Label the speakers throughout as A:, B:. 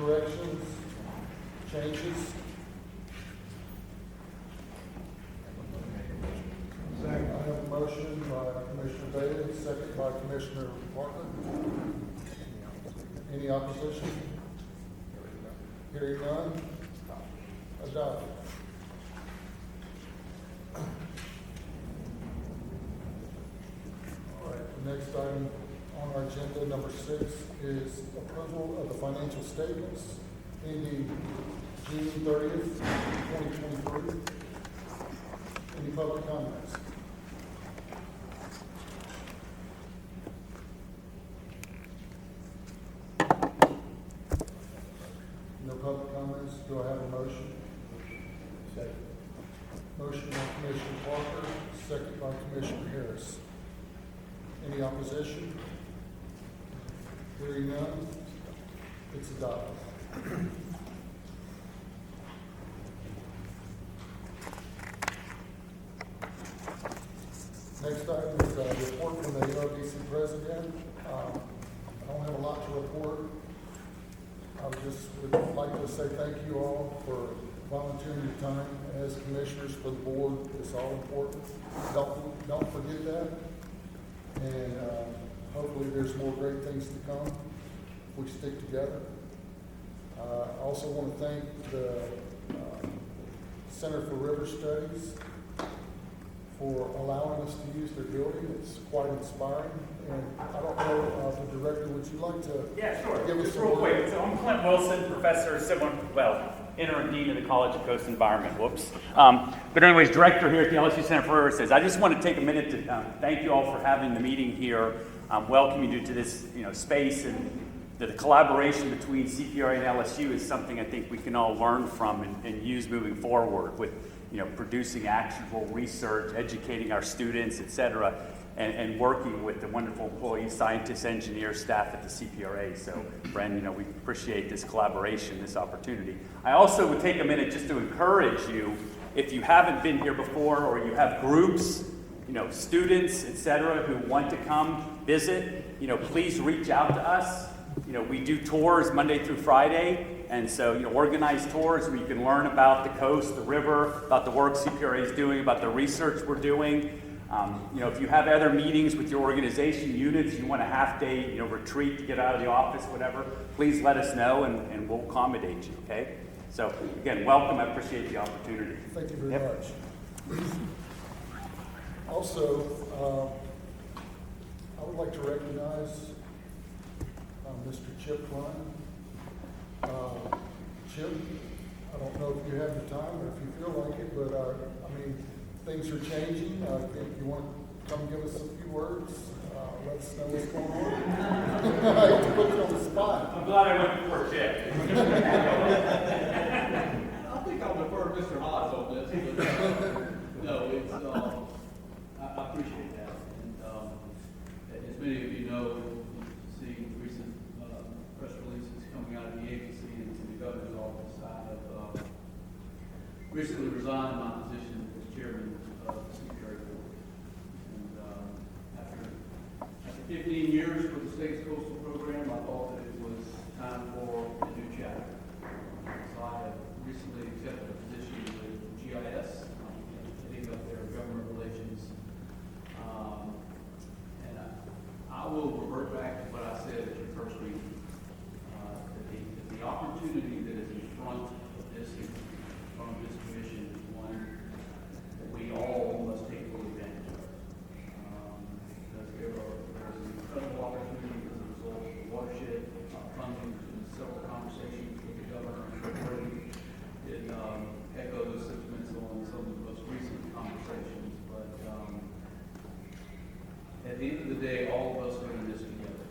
A: corrections, changes? I have a motion by Commissioner Bailey, second by Commissioner Parker. Any opposition? Hearing none? Adopted. All right, the next item on our agenda, number 6, is approval of the financial statements ending June 30th, 2023. Any public comments? No public comments. Do I have a motion? Second. Motion by Commissioner Parker, second by Commissioner Harris. Any opposition? Hearing none, it's adopted. Next item is a report from the LDC president. I don't have a lot to report. I just would like to say thank you all for volunteering your time as commissioners for the board. It's all important. Don't forget that. And hopefully there's more great things to come if we stick together. I also want to thank the Center for River Studies for allowing us to use their building. It's quite inspiring. And I don't know, the director, would you like to
B: Yeah, sure.
A: give us
B: Just
A: some
B: real
A: word?
B: quick. So I'm Clint Wilson, professor of civil, interim dean of the College of Coast Environment. Whoops. But anyways, director here at the LSU Center for River Studies. I just want to take a minute to thank you all for having the meeting here, welcoming you to this space, and the collaboration between CPRA and LSU is something I think we can all learn from and use moving forward with producing actionable research, educating our students, et cetera, and working with the wonderful employees, scientists, engineers, staff at the CPRA. So, Bren, we appreciate this collaboration, this opportunity. I also would take a minute just to encourage you, if you haven't been here before or you have groups, students, et cetera, who want to come visit, please reach out to us. We do tours Monday through Friday, and so organize tours where you can learn about the coast, the river, about the work CPRA is doing, about the research we're doing. If you have other meetings with your organization units, you want a half-day retreat to get out of the office, whatever, please let us know and we'll accommodate you, okay? So again, welcome. I appreciate the opportunity.
A: Thank you very much. Also, I would like to recognize Mr. Chip Ryan. Chip, I don't know if you have the time or if you feel like it, but things are changing. If you want to come give us a few words, let us know what's going on. I have to put you on the spot.
B: I'm glad I went before Chip.
C: I think I'll defer to Mr. Hodge on this. But, no, it's, I appreciate that. And as many of you know, seeing recent press releases coming out of the agency and the governor's office, I have recently resigned my position as chairman of the CPRA board. And after 15 years with the state's coastal program, I thought that it was time for a new chapter. So I have recently accepted a position with GIS, heading up their government relations. And I will revert back to what I said at your first meeting. That the opportunity that is in front of this commission is one that we all must take full advantage of. Because there's an incredible opportunity as a result of the watershed funding. There's been several conversations with the governor and the board. It echoes sentiments on some of the most recent conversations. But at the end of the day, all of us are in this together.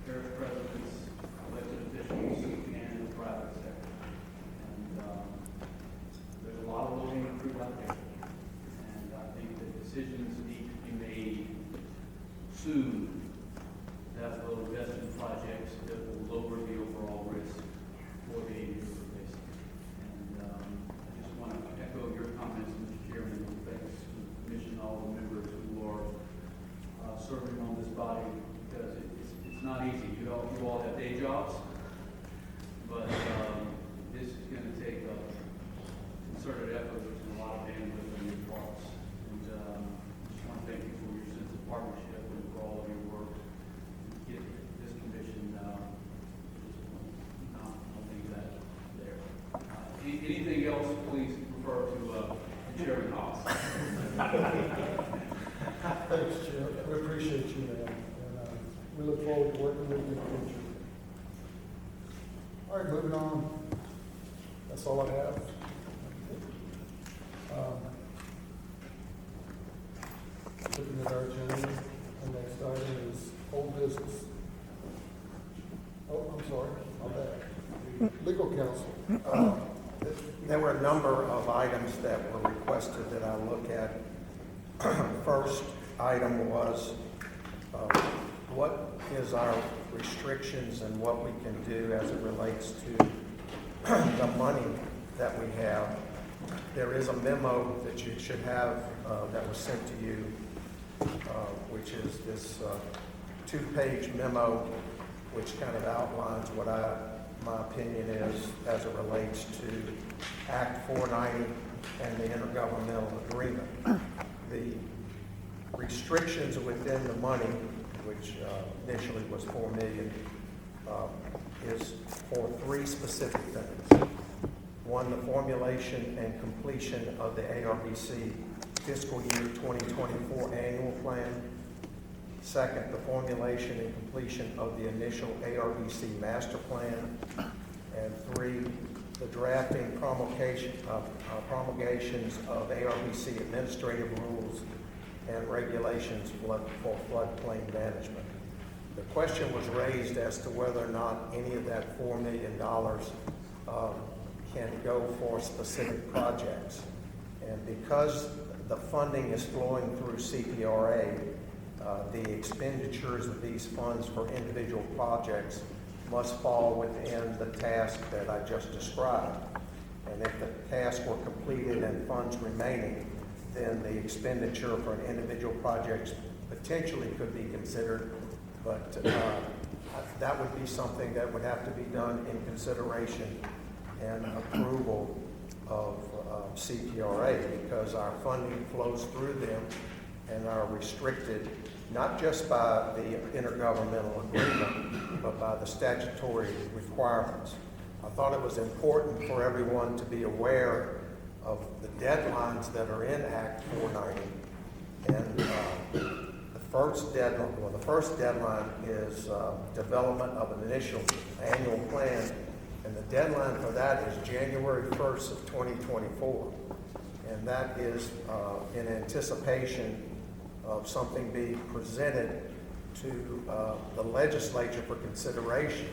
C: Parish presidents, elected officials, and the private sector. And there's a lot of low-hanging fruit out there. And I think that decisions need to be made soon that will invest in projects that will lower the overall risk for the agency we're facing. And I just want to echo your comments, Mr. Chairman, and thanks to the commission, all the members who are serving on this body, because it's not easy. You all have day jobs. but this is going to take a concerted effort and a lot of bandwidth on your parts. And just want to thank you for your sense of partnership and for all of your work to get this commission. I'll leave that there. Anything else, please refer to Chairman Hobbs.
A: Thanks, Chair. We appreciate you, man. And we look forward to working with you in the future. All right, moving on. That's all I have. Looking at our agenda, the next item is old business. Oh, I'm sorry, my bad. Legal counsel.
D: There were a number of items that were requested that I look at. First item was what is our restrictions and what we can do as it relates to the money that we have. There is a memo that you should have that was sent to you, which is this two-page memo, which kind of outlines what my opinion is as it relates to Act 490 and the intergovernmental agreement. The restrictions within the money, which initially was $4 million, is for three specific things. One, the formulation and completion of the ARBC fiscal year 2024 annual plan. Second, the formulation and completion of the initial ARBC master plan. And three, the drafting promulgations of ARBC administrative rules and regulations for floodplain management. The question was raised as to whether or not any of that $4 million can go for specific projects. And because the funding is flowing through CPRA, the expenditures of these funds for individual projects must fall within the task that I just described. And if the tasks were completed and funds remaining, then the expenditure for an individual project potentially could be considered, but that would be something that would have to be done in consideration and approval of CPRA, because our funding flows through them and are restricted not just by the intergovernmental agreement, but by the statutory requirements. I thought it was important for everyone to be aware of the deadlines that are in Act 490. And the first deadline is development of an initial annual plan, and the deadline for that is January 1st of 2024. And that is in anticipation of something being presented to the legislature for consideration.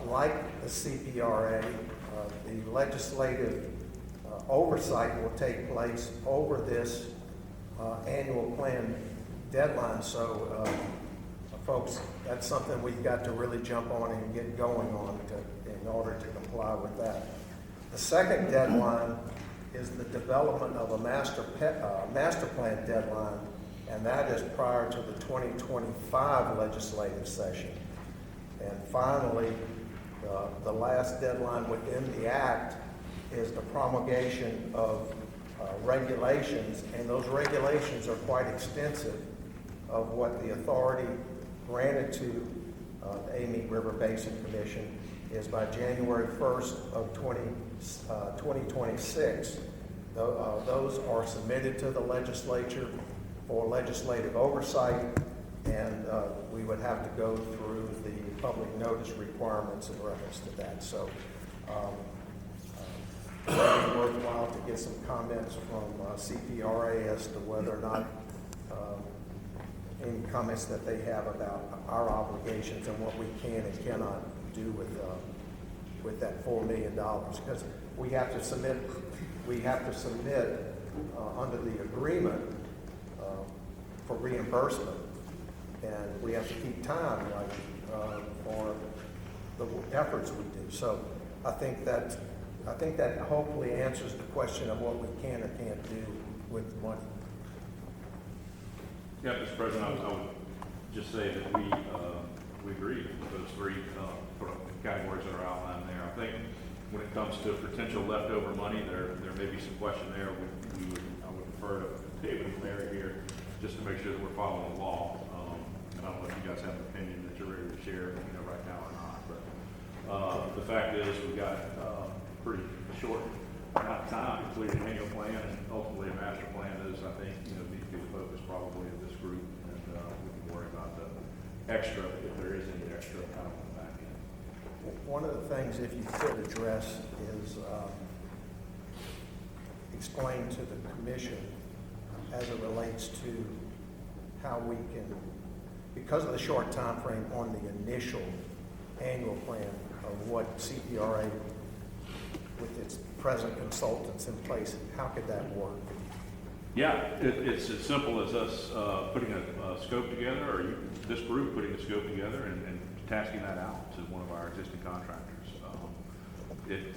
D: Like the CPRA, the legislative oversight will take place over this annual plan deadline. So, folks, that's something we've got to really jump on and get going on in order to comply with that. The second deadline is the development of a master plan deadline, and that is prior to the 2025 legislative session. And finally, the last deadline within the Act is the promulgation of regulations, and those regulations are quite extensive of what the authority granted to the Amite River Basin Commission is by January 1st of 2026. Those are submitted to the legislature for legislative oversight, and we would have to go through the public notice requirements in reference to that. So it would be worthwhile to get some comments from CPRA as to whether or not any comments that they have about our obligations and what we can and cannot do with that $4 million, because we have to submit under the agreement for reimbursement, and we have to keep time for the efforts we do. So I think that hopefully answers the question of what we can or can't do with the money.
E: Yeah, Mr. President, I would just say that we agree with those three sort of categories that are outlined there. I think when it comes to potential leftover money, there may be some question there. I would defer to David and Larry here just to make sure that we're following the law. And I don't know if you guys have an opinion that you're ready to share, right now or not. But the fact is, we've got pretty short amount of time to complete an annual plan, and ultimately a master plan is, I think, need to be the focus probably of this group, and we can worry about the extra, if there is any extra, kind of on the back end.
D: One of the things, if you could address, is explain to the commission as it relates to how we can, because of the short time frame on the initial annual plan of what CPRA, with its present consultants in place, how could that work?
E: Yeah, it's as simple as us putting a scope together, or this group putting a scope together and tasking that out to one of our existing contractors. It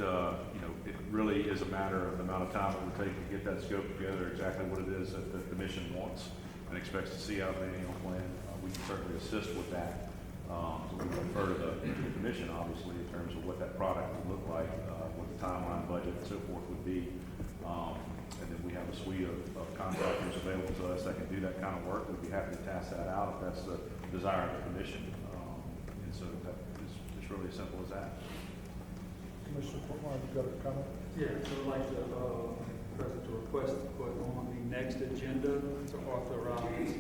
E: really is a matter of the amount of time it would take to get that scope together, exactly what it is that the commission wants and expects to see out of the annual plan. We can certainly assist with that. We refer to the commission, obviously, in terms of what that product would look like, what the timeline, budget, and so forth would be. And then we have a suite of contractors available to us that can do that kind of work. We'd be happy to task that out if that's the desire of the commission. And so that is, it's really as simple as that.
A: Commissioner Portman, you got a comment?
F: Yeah, so I'd like to, President, to request to put on the next agenda to authorize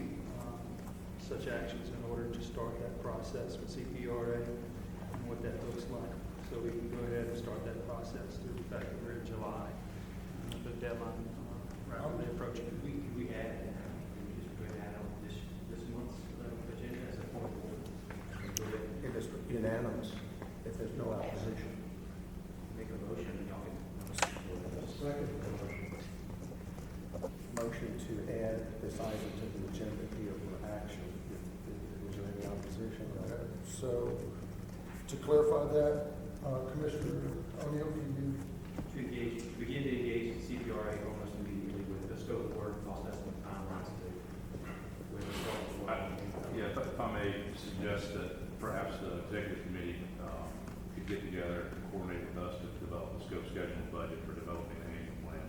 F: such actions in order to start that process with CPRA and what that looks like. So we can go ahead and start that process through the fact that we're in July. The deadline rapidly approaching.
C: Can we add, can we just go ahead and add on this month's agenda as a point of order? Go ahead and
D: It is unanimous if there's no opposition.
C: make a motion and y'all can.
A: Second.
D: Motion to add this item to the agenda here for action. Is there any opposition?
A: Okay, so to clarify that, Commissioner O'Neill, can you,
C: Begin to engage the CPRA almost immediately with the scope of work, cost estimate, timelines, with the scope of work.
E: Yeah, if I may suggest that perhaps the executive committee could get together and coordinate with us to develop a scope, schedule, and budget for developing an annual plan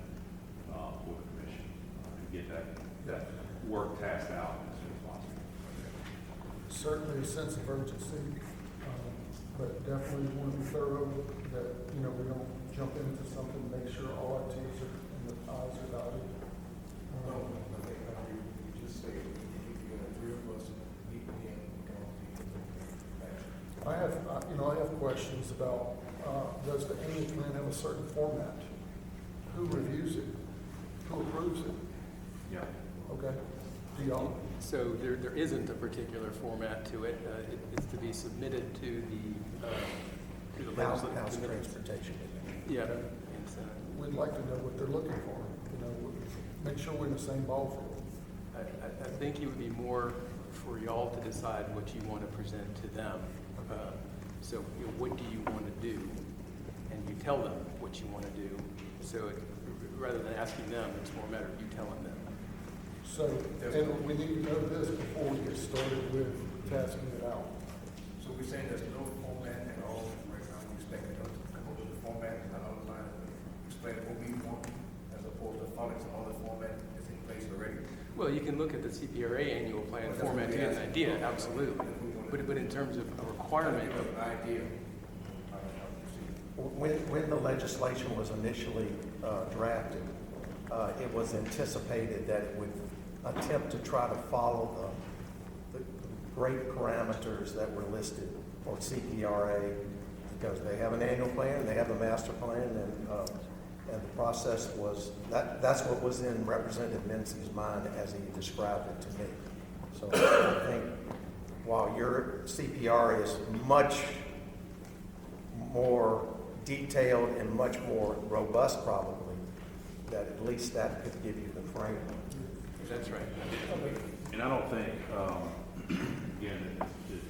E: for the commission and get that work tasked out as soon as possible.
A: certainly a sense of urgency, but definitely want to be thorough, that, we don't jump into something, make sure all our T's are, and the I's are dotted.
G: You just say, if you're three of us, meet again,
A: I have questions about, does the annual plan have a certain format? Who reviews it? Who approves it?
E: Yeah.
A: Okay, do y'all?
H: So there isn't a particular format to it. It's to be submitted to the
D: House
H: legislative committee.
D: Transportation.
H: Yeah.
A: Okay.
H: And so
A: We'd like to know what they're looking for, make sure we're in the same ball field.
H: I think it would be more for y'all to decide what you want to present to them. So what do you want to do? And you tell them what you want to do. So rather than asking them, it's more a matter of you telling them.
A: So, and we need to know this before we get started with tasking it out.
G: So we're saying there's no format at all right now, we expect it to come up with a format and outline it, explain what we want, as opposed to following some other format that's in place already.
H: Well, you can look at the CPRA annual plan
G: Well, that's
H: format
G: what
H: to
G: we
H: get an
G: asked.
H: idea, absolutely. But in terms of a requirement,
G: Give us an idea of how to proceed.
D: When the legislation was initially drafted, it was anticipated that it would attempt to try to follow the great parameters that were listed for CPRA, because they have an annual plan, they have a master plan, and the process was, that's what was in Representative Menzies' mind as he described it to me. So I think while your CPR is much more detailed and much more robust probably, that at least that could give you the framework.
H: that's right.
E: And I don't think, again, it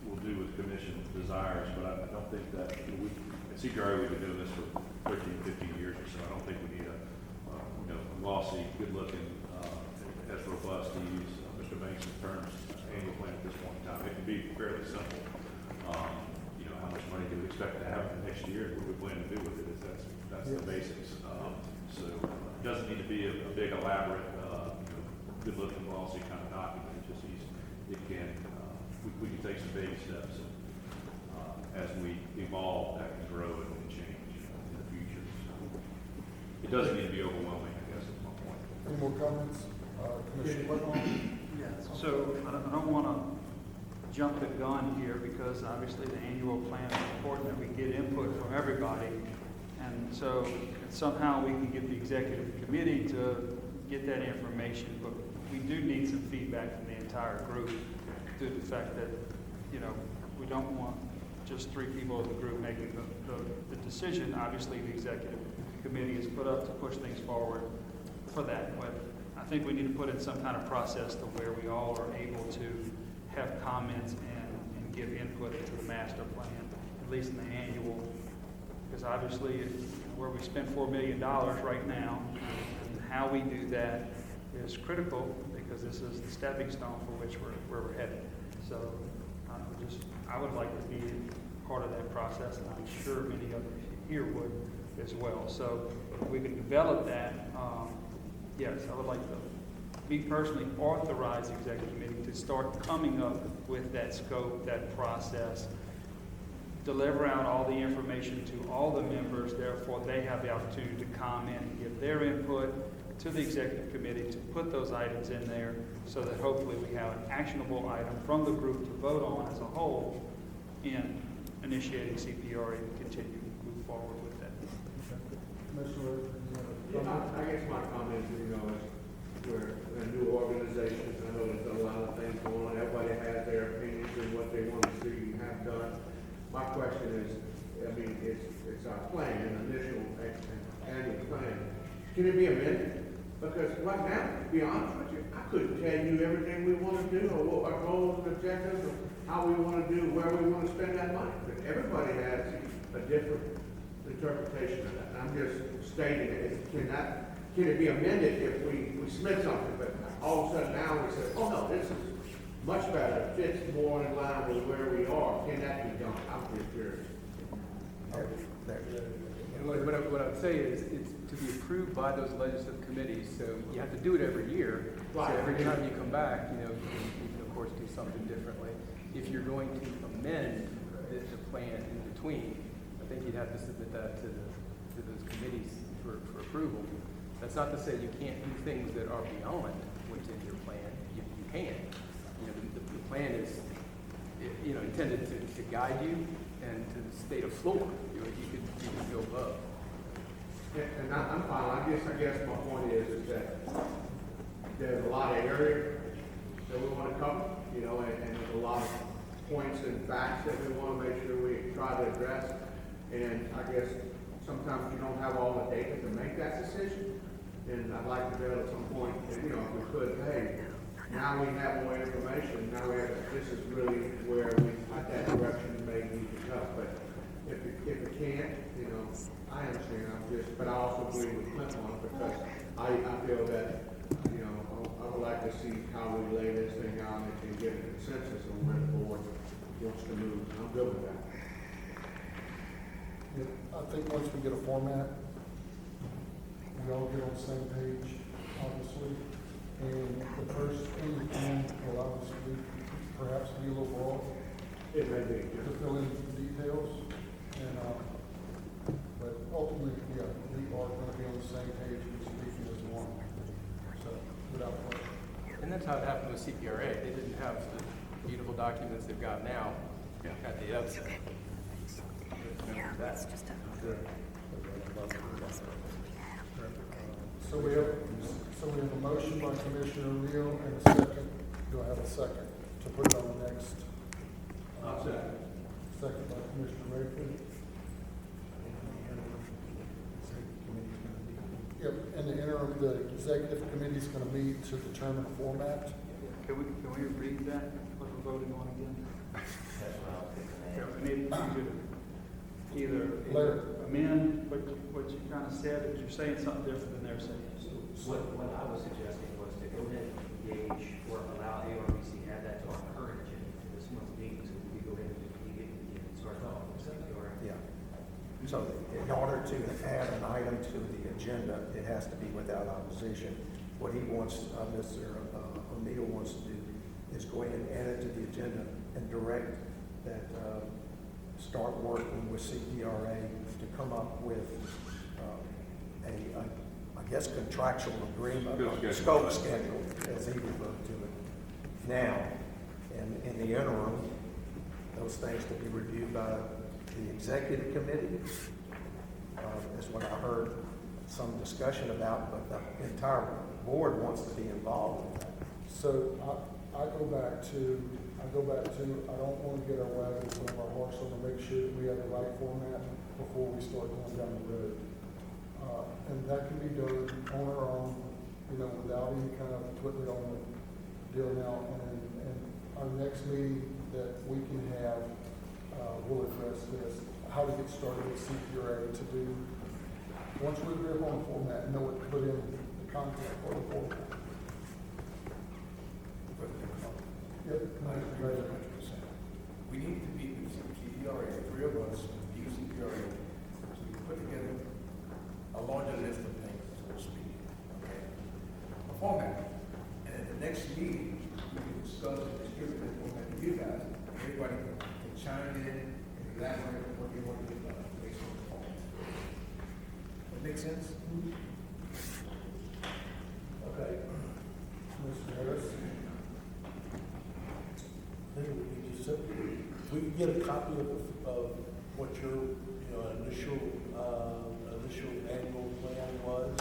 E: will do with commission desires, but I don't think that, at CPRA, we've been doing this for 13, 15 years or so. I don't think we need a glossy, good-looking, as robust, to use Mr. Banks' terms, annual plan at this point in time. time. It can be fairly simple. You know, how much money do we expect to have for next year? What do we plan to do with it? That's the basics. So it doesn't need to be a big elaborate, good-looking policy kind of document. It just needs, it can, we can take some baby steps. As we evolve, that can grow and change in the future. So it doesn't need to be overwhelming, I guess, is my point.
A: Any more comments? Commissioner Whitmore?
F: So I don't want to jump the gun here because obviously the annual plan is important that we get input from everybody. And so somehow we can get the executive committee to get that information, but we do need some feedback from the entire group due to the fact that, we don't want just 3 people of the group making the decision. Obviously, the executive committee is put up to push things forward for that. But I think we need to put in some kind of process to where we all are able to have comments and give input into the master plan, at least in the annual. Because obviously, where we spend $4 million right now, and how we do that is critical because this is the stepping stone for which we're headed. So I would like to be part of that process, and I'm sure many others here would as well. So if we can develop that, yes, I would like to me personally authorize the executive committee to start coming up with that scope, that process, deliver out all the information to all the members, therefore they have the opportunity to comment and give their input to the executive committee to put those items in there so that hopefully we have an actionable item from the group to vote on as a whole in initiating CPRA and continue to move forward with that.
A: Commissioner,
G: I guess my comment, is we're a new organization. I know there's a lot of things going on. Everybody has their opinions and what they want to see you have done. My question is, it's our plan, an initial annual plan. Can it be amended? Because right now, to be honest with you, I couldn't tell you everything we want to do or what our goals and objectives or how we want to do, where we want to spend that money. But everybody has a different interpretation of that. And I'm just stating it. Can it be amended if we submit something, but all of a sudden now we say, oh no, this is much better, it fits more in line with where we are. Can that be done? I'm pretty curious.
H: And what I would say is, it's to be approved by those legislative committees, so you have to do it every year.
G: Right.
H: So every time you come back, you can of course do something differently. If you're going to amend the plan in between, I think you'd have to submit that to those committees for approval. That's not to say you can't do things that are beyond what's in your plan. You can. The plan is, intended to guide you and to state a floor. You can go above.
G: Yeah, and I'm fine. I guess my point is that there's a lot of area that we want to cover, and there's a lot of points and facts that we want to make sure we try to address. And I guess sometimes you don't have all the data to make that decision. And I'd like to be able at some point, if we could, hey, now we have more information. Now this is really where that direction may need to go. But if it can't, I understand. But I also agree with Clint on it because I feel that, I would like to see how we lay this thing out and get a consensus on where the board wants to move. I'm good with that.
A: I think once we get a format, we all get on the same page, obviously. And the first thing we can will obviously perhaps be a little broad
G: It may be.
A: to fill in the details. And, but ultimately, yeah, we are going to be on the same page and speaking as one. So, without question.
H: And that's how it happened with CPRA. They didn't have the beautiful documents they've got now at the outset.
A: So we have a motion by Commissioner Rio and a second. Do I have a second to put it on the next? Second by Commissioner Rayford. Yep, in the interim, the executive committee is going to meet to determine a format.
F: Can we read that, what we're voting on again? We need to either amend what you kind of said, but you're saying something different than they're saying.
I: What I was suggesting was to go ahead and engage or allow ARBC to add that to our current agenda for this
D: agenda, it has to be without opposition. What he wants, Mr. O'Neill wants to do is go ahead and add it to the agenda and direct that, start working with CPRA to come up with I guess, contractual agreement,
E: Scope schedule.
D: scope schedule, as he referred to it now. And in the interim, those things to be reviewed by the executive committee. Is what I heard some discussion about, but the entire board wants to be involved in that.
A: So I go back to, I don't want to get our wagons on our horse, so to make sure that we have the right format before we start going down the road. And that can be done on our own, without any kind of putting it on the deal now. And our next meeting that we can have, will address this, how to get started with CPRA to do, once we agree on the format, know what to put in the content for the board. Yep.
I: We need to be with CPRA, three of us, use CPRA, so we can put together a larger list of things, so to speak, okay? A format, and at the next meeting, we can discuss and distribute that format to you guys. Everybody can chime in and elaborate on what they want to do based on the format. That make sense?
A: Okay. Mr. Harris?
J: We can get a copy of what your, initial annual plan was,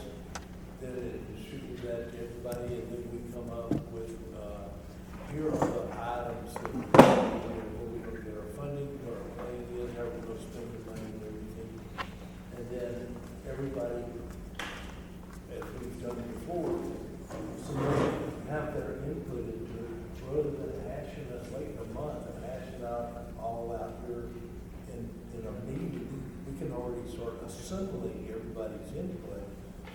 J: then it distribute that to everybody, and then we come up with, here are the items that where we're going to get our funding, what our plan is, how we're going to spend the money and everything. And then everybody, as we've done before, somebody have their input into it, rather than hashing us late a month and hashing all out here in a meeting. We can already start assembling everybody's input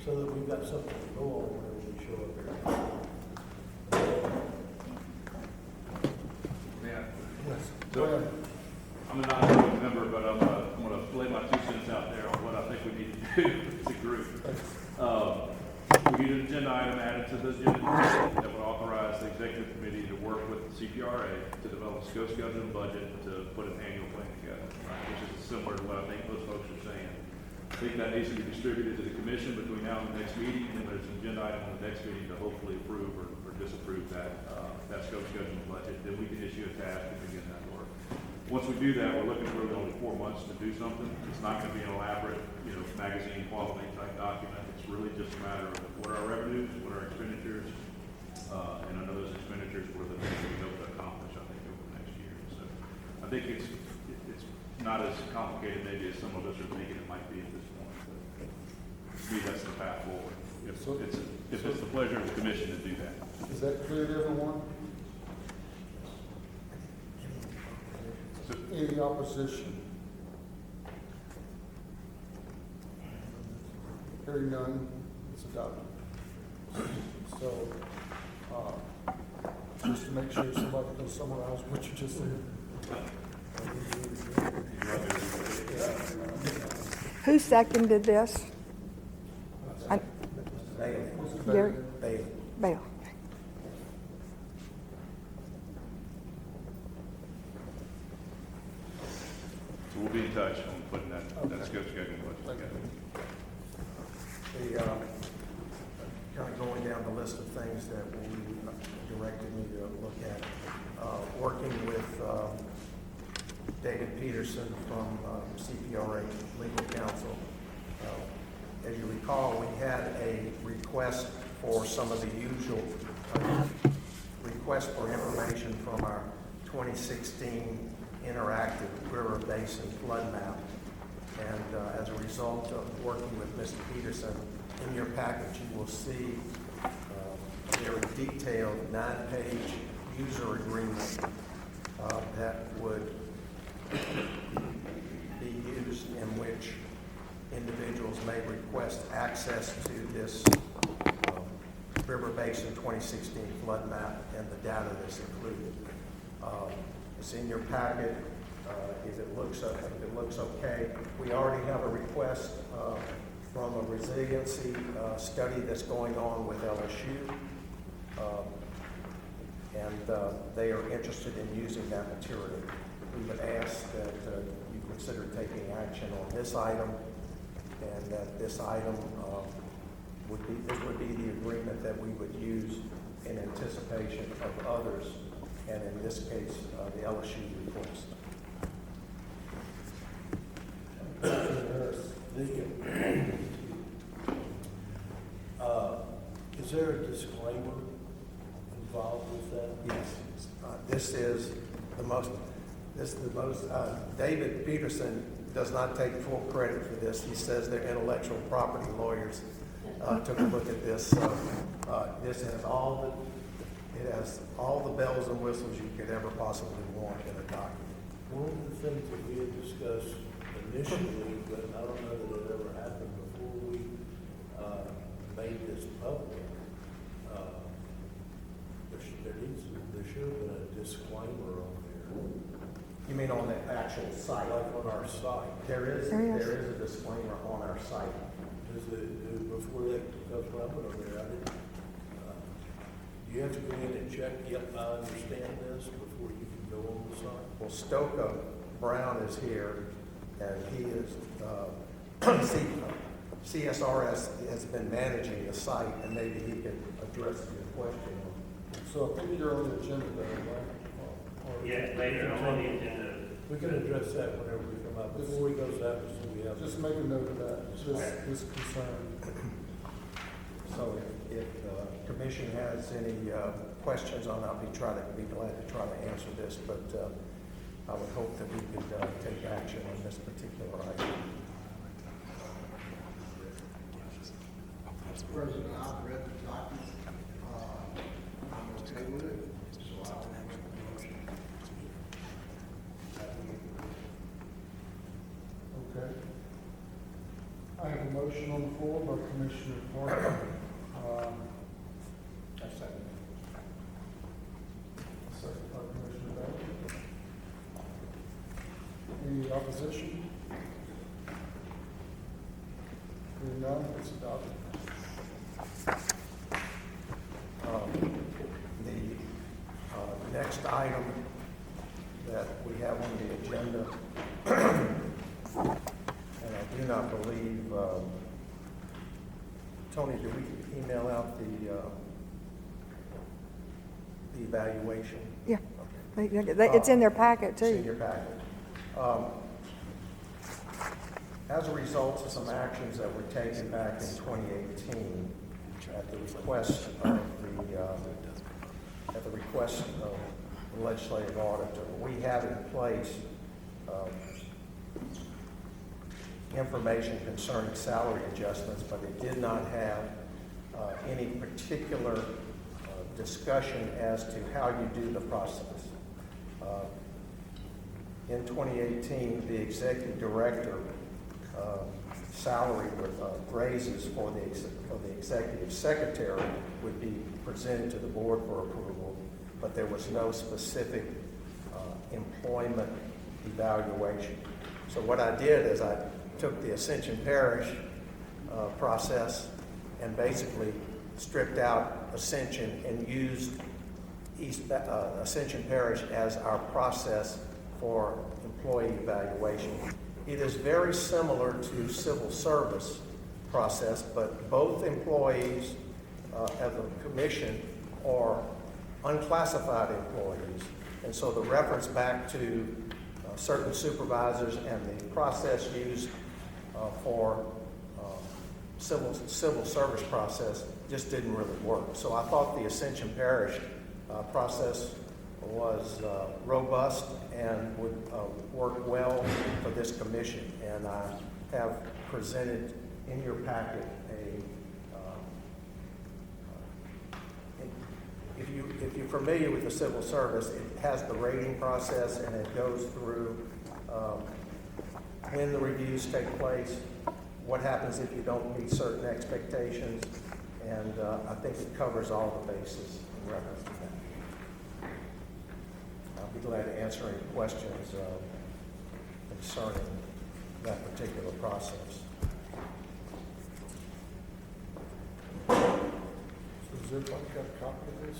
J: so that we've got something to go on whenever we show up here.
E: Yeah.
A: Yes.
E: So, I'm a non-voting member, but I'm gonna lay my 2 cents out there on what I think we need to do as a group. We need an agenda item added to the agenda that would authorize the executive committee to work with CPRA to develop a scope schedule and budget to put an annual plan together, right, which is similar to what I think most folks are saying. I think that needs to be distributed to the commission between now and the next meeting, and there's an agenda item on the next meeting to hopefully approve or disapprove that scope schedule and budget. Then we can issue a task and begin that work. Once we do that, we're looking for only 4 months to do something. It's not going to be an elaborate, magazine quality type document. It's really just a matter of what are our revenues, what are our expenditures, and under those expenditures, what are the things that we hope to accomplish, I think, over the next year. So I think it's not as complicated maybe as some of us are thinking it might be at this point. But to me, that's the path forward. If it's the pleasure of the commission to do that.
A: Is that clear to everyone? Any opposition? Hearing none, it's adopted. So, just to make sure somebody can summarize what you just said.
K: Who seconded this? Gary? Bale.
E: So we'll be in touch on putting that scope schedule and budget together.
D: Kind of going down the list of things that we directed me to look at, working with David Peterson from CPRA Legal Counsel. As you recall, we had a request for some of the usual requests for information from our 2016 interactive river basin flood map. And as a result of working with Mr. Peterson, in your package you will see a very detailed 9-page user agreement that would be used in which individuals may request access to this River Basin 2016 flood map and the data that's included. It's in your packet. If it looks okay, we already have a request from a resiliency study that's going on with LSU. And they are interested in using that material. We would ask that you consider taking action on this item, and that this item this would be the agreement that we would use in anticipation of others, and in this case, the LSU request.
J: Is there a disclaimer involved with that?
D: Yes. This is the most, David Peterson does not take full credit for this. He says they're intellectual property lawyers. Took a look at this. This has it has all the bells and whistles you could ever possibly want in a document.
J: One of the things that we had discussed initially, but I don't know that it ever happened before we made this public, there should have been a disclaimer on there.
D: You mean on the actual site?
J: Like on our site.
D: There is a disclaimer on our site.
J: Before that, because when I went over there, I didn't, you have to go in and check, yep, I understand this before you can go on the site.
D: Well, Stoka Brown is here, and he is, CSRS has been managing the site, and maybe he can address your question.
A: So I think you're on the agenda there, right?
L: Yeah, later on the agenda.
J: We can address that whenever we come up. Before we go to that, so we have.
A: Just make a note of that, this concern.
D: So if the commission has any questions on it, I'll be glad to try to answer this, but I would hope that we could take action on this particular item.
I: President, I've read the document. I'm okay with it, so I'll make a motion.
A: Okay. I have a motion on the floor by Commissioner Parker. Second by Commissioner Bell. Any opposition? Hearing none, it's adopted.
D: The next item that we have on the agenda, and I do not believe, Tony, did we email out the evaluation?
K: Yeah. It's in their packet,
D: It's in
K: too.
D: your packet. As a result of some actions that were taken back in 2018 at the request of the legislative auditor, we have in place information concerning salary adjustments, but it did not have any particular discussion as to how you do the process. In 2018, the executive director salary raises for the executive secretary would be presented to the board for approval, but there was no specific employment evaluation. So what I did is I took the Ascension Parish process and basically stripped out Ascension and used Ascension Parish as our process for employee evaluation. It is very similar to civil service process, but both employees of the commission are unclassified employees. And so the reference back to certain supervisors and the process used for civil service process just didn't really work. So I thought the Ascension Parish process was robust and would work well for this commission. And I have presented in your packet if you're familiar with the civil service, it has the rating process and it goes through when the reviews take place, what happens if you don't meet certain expectations, and I think it covers all the bases in reference to that. I'll be glad to answer any questions concerning that particular process.
A: Has everybody got a copy of this?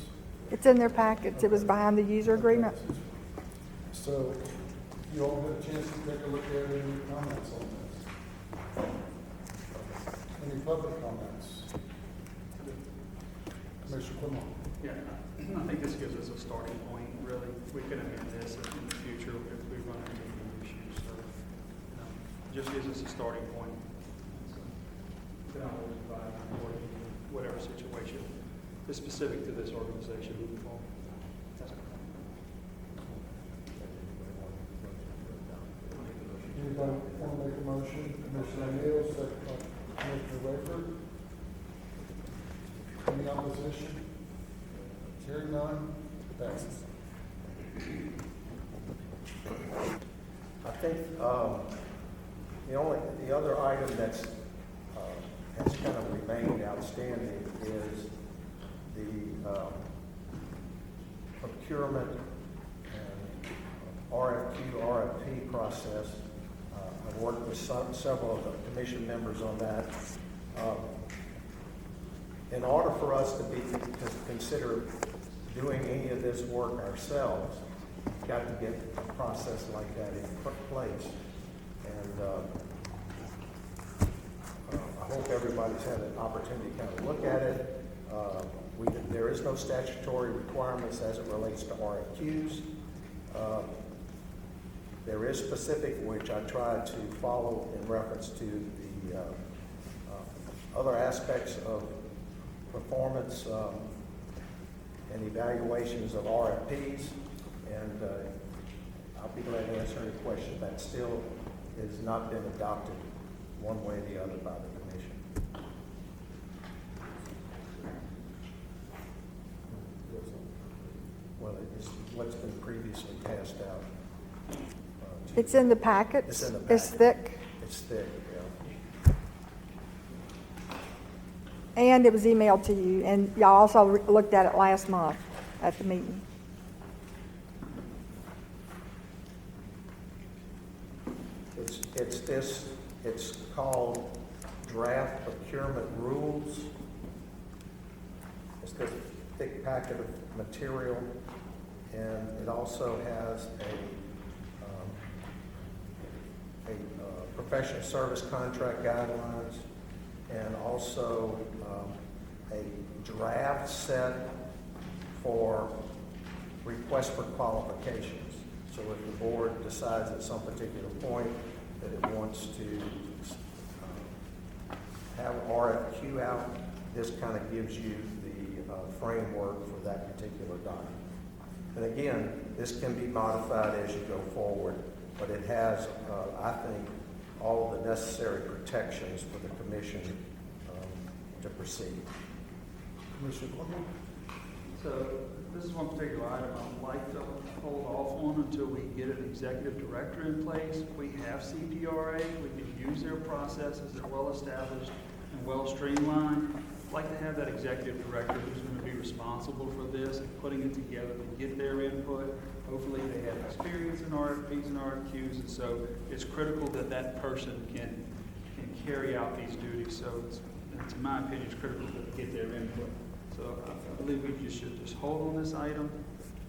K: It's in their packets. It was behind the user agreement.
A: So, you all had a chance to take a look at it, any comments on this? Any public comments? Commissioner Clement?
F: Yeah, I think this gives us a starting point, really. We can amend this in the future if we run into any issues, so, just gives us a starting point. So, we can always provide more in whatever situation is specific to this organization moving forward. That's all.
A: Anybody want to make a motion? Commissioner O'Neill, second by Commissioner Rayford. Any opposition? Hearing none, passes.
D: I think, the other item that's, has kind of remained outstanding is the, procurement and RFQ, RFP process. I've worked with several of the commission members on that. In order for us to consider doing any of this work ourselves, we've got to get a process like that in place. And I hope everybody's had an opportunity to kind of look at it. There is no statutory requirements as it relates to RFQs. There is specific, which I tried to follow in reference to the other aspects of performance and evaluations of RFPs, and I'll be glad to answer any questions. That still has not been adopted one way or the other by the commission. Well, it's what's been previously passed out.
K: It's in the packets.
D: It's in the
K: It's
D: packet.
K: thick.
D: It's thick, yeah.
K: And it was emailed to you, and y'all also looked at it last month at the meeting.
D: It's called Draft Procurement Rules. It's this thick packet of material, and it also has a professional service contract guidelines, and also a draft set for request for qualifications. So if the board decides at some particular point that it wants to have RFQ out, this kind of gives you the framework for that particular document. And again, this can be modified as you go forward, but it has, I think, all of the necessary protections for the commission to proceed.
A: Commissioner Clement?
F: So this is one particular item I'd like to hold off on until we get an executive director in place. We have CPRA, we can use their processes, they're well established and well streamlined. I'd like to have that executive director who's going to be responsible for this and putting it together to get their input. Hopefully they have experience in RFPs and RFQs, and so it's critical that that person can carry out these duties. So it's in my opinion, it's critical to get their input. So I believe we should just hold on this item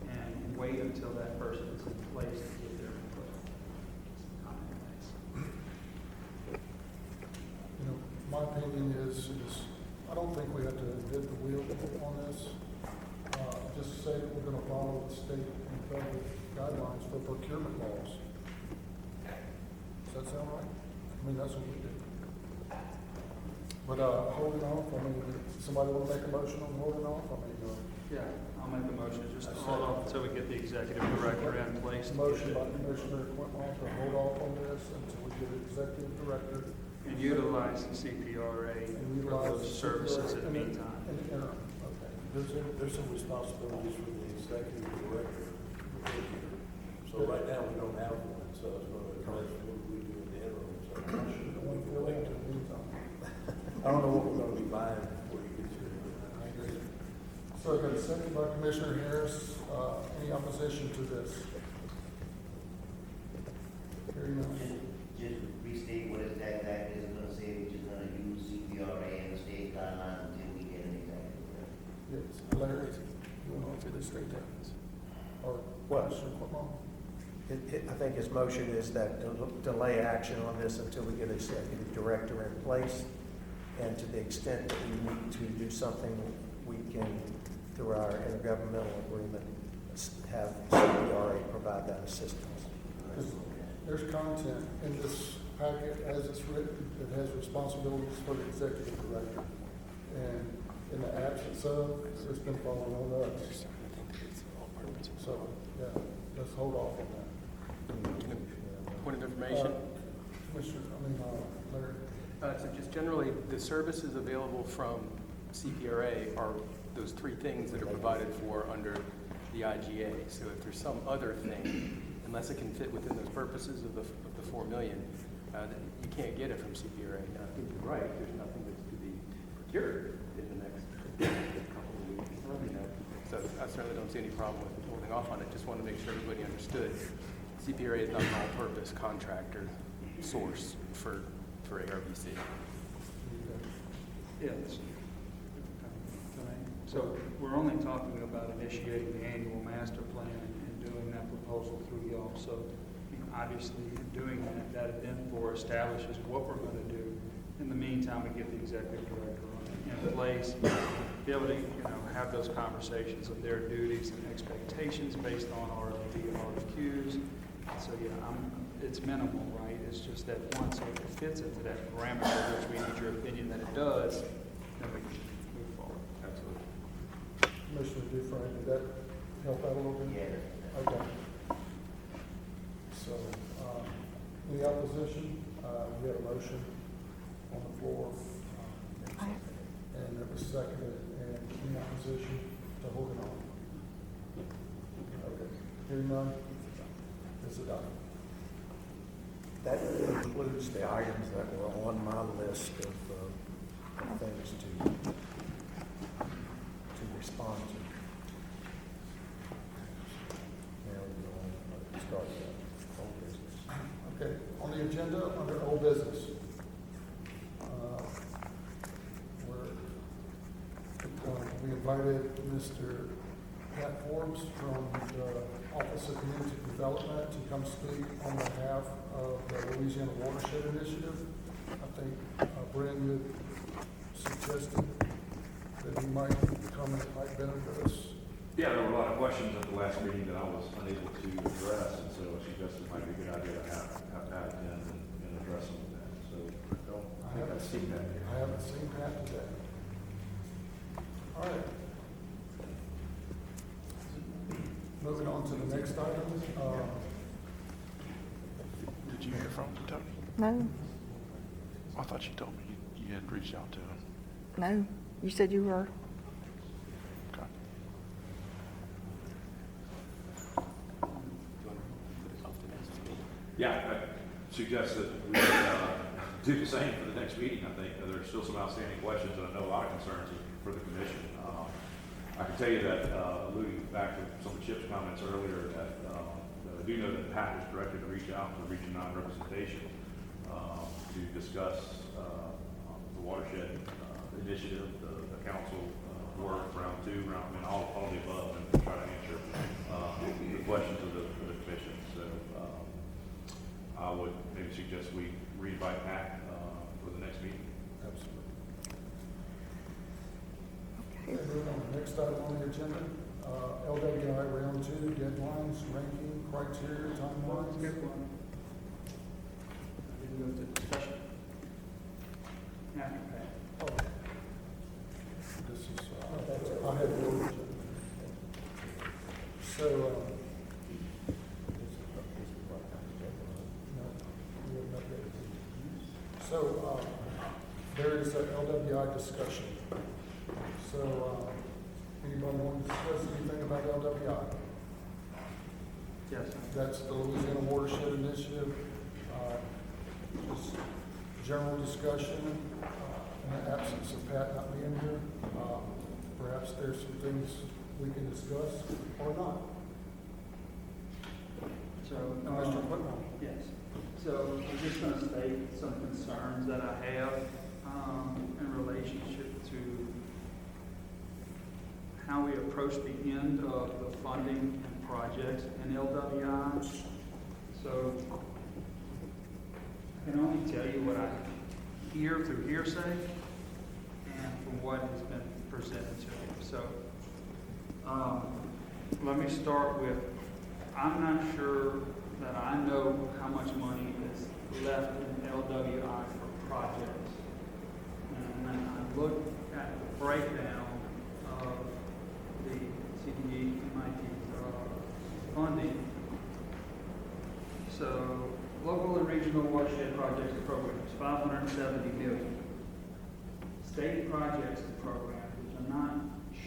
F: and wait until that person is in place to get their input.
A: You know, my opinion is I don't think we have to invent the wheel on this. Just say that we're going to follow the state and federal guidelines for procurement laws. Does that sound right? I mean, that's what we do. But holding off, I mean, somebody want to make a motion on holding off? I mean,
F: Yeah, I'll make a motion just to hold off until we get the executive director in place.
A: motion by Commissioner Quintal to hold off on this until we get an executive director.
F: And utilize the CPRA
A: And
F: for
A: utilize
F: those services in the meantime.
A: In the interim, okay.
J: There's some responsibilities for the executive director. So right now, we don't have one, so it's going to address what we do in the interim. So
A: We feel like in the meantime.
J: I don't know what we're going to be buying before you get here.
A: I agree. So I got a second by Commissioner Harris. Any opposition to this? Hearing none.
M: Just restate what is that exactly is gonna say, which is gonna use CPRA and the state guidelines until we get an executive.
A: Larry, you want to restate that? Or
D: What?
A: Mr. Quitman?
D: I think his motion is that delay action on this until we get a executive director in place. And to the extent that we need to do something, we can, through our intergovernmental agreement, have CPRA provide that assistance.
A: Because there's content in this packet as it's written that has responsibilities for the executive director. And in the absence of, it's been falling on us. So, yeah, let's hold off on that.
H: Point of information.
A: Larry.
H: So just generally, the services available from CPRA are those three things that are provided for under the IGA. So if there's some other thing, unless it can fit within those purposes of the 4 million, you can't get it from CPRA. Now, I think you're right, there's nothing that's to be procured in the next couple of weeks. So I certainly don't see any problem with holding off on it. Just want to make sure everybody understood CPRA is not an all-purpose contractor source for ARVC.
F: Yes. So we're only talking about initiating the annual master plan and doing that proposal through y'all. So obviously, in doing that, that then for establishes what we're going to do. In the meantime, we get the executive director in place, be able to have those conversations of their duties and expectations based on RFP and RFQs. So yeah, it's minimal, right? It's just that once it fits into that parameter, which we need your opinion that it does, then we can move forward.
H: Absolutely.
A: Commissioner Dufresne, did that help out a little bit?
M: Yeah.
A: Okay. So, any opposition? We had a motion on the floor, and it was seconded, and any opposition to hold it on? Okay. Hearing none, it's adopted.
D: That includes the items that were on my list of things to respond to. Now we'll start with old business.
A: Okay, on the agenda, under old business, we invited Mr. Pat Forbes from the Office of Community Development to come speak on behalf of the Louisiana Watershed Initiative. I think Brandon suggested that he might come and might benefit us.
E: Yeah, there were a lot of questions at the last meeting that I was unable to address, and so I suggested it might be a good idea to have Pat attend and address some of that. So I think I've seen that here.
A: I haven't seen Pat today. All right. Moving on to the next item.
N: Did you hear from Tony?
K: No,
N: I thought you told me you had reached out to him.
K: no, you said you were.
N: Okay.
E: Yeah, I suggest that we do the same for the next meeting. I think there's still some outstanding questions, and I know a lot of concerns for the commission. I can tell you that, alluding back to some of Chip's comments earlier, that I do know that Pat was directed to reach out to Region 9 representation to discuss the watershed initiative, the council work, round 2, and all of the above, and try to answer the questions of the commission. So I would maybe suggest we re-invite Pat for the next meeting.
A: Absolutely. Okay, moving on to the next item on the agenda, LWI Round 2, deadlines, ranking, criteria, timelines.
F: Good one. I didn't go to discussion. After Pat.
A: Oh. This is, I have the order. So, no, we have not yet. So, there is a LWI discussion. So, anybody want to discuss anything about LWI?
F: Yes.
A: That's the Louisiana Watershed Initiative. Just general discussion, in the absence of Pat not being here. Perhaps there's some things we can discuss or not.
F: So,
A: Mr. Whitman.
F: yes. So I'm just going to state some concerns that I have in relationship to how we approach the end of the funding and projects in LWI. So I can only tell you what I hear through hearsay and from what has been presented to me. So let me start with, I'm not sure that I know how much money is left in LWI for projects. And when I look at the breakdown of the CDE MIT funding, so local and regional watershed projects and programs, $570 million. State projects and programs, which I'm not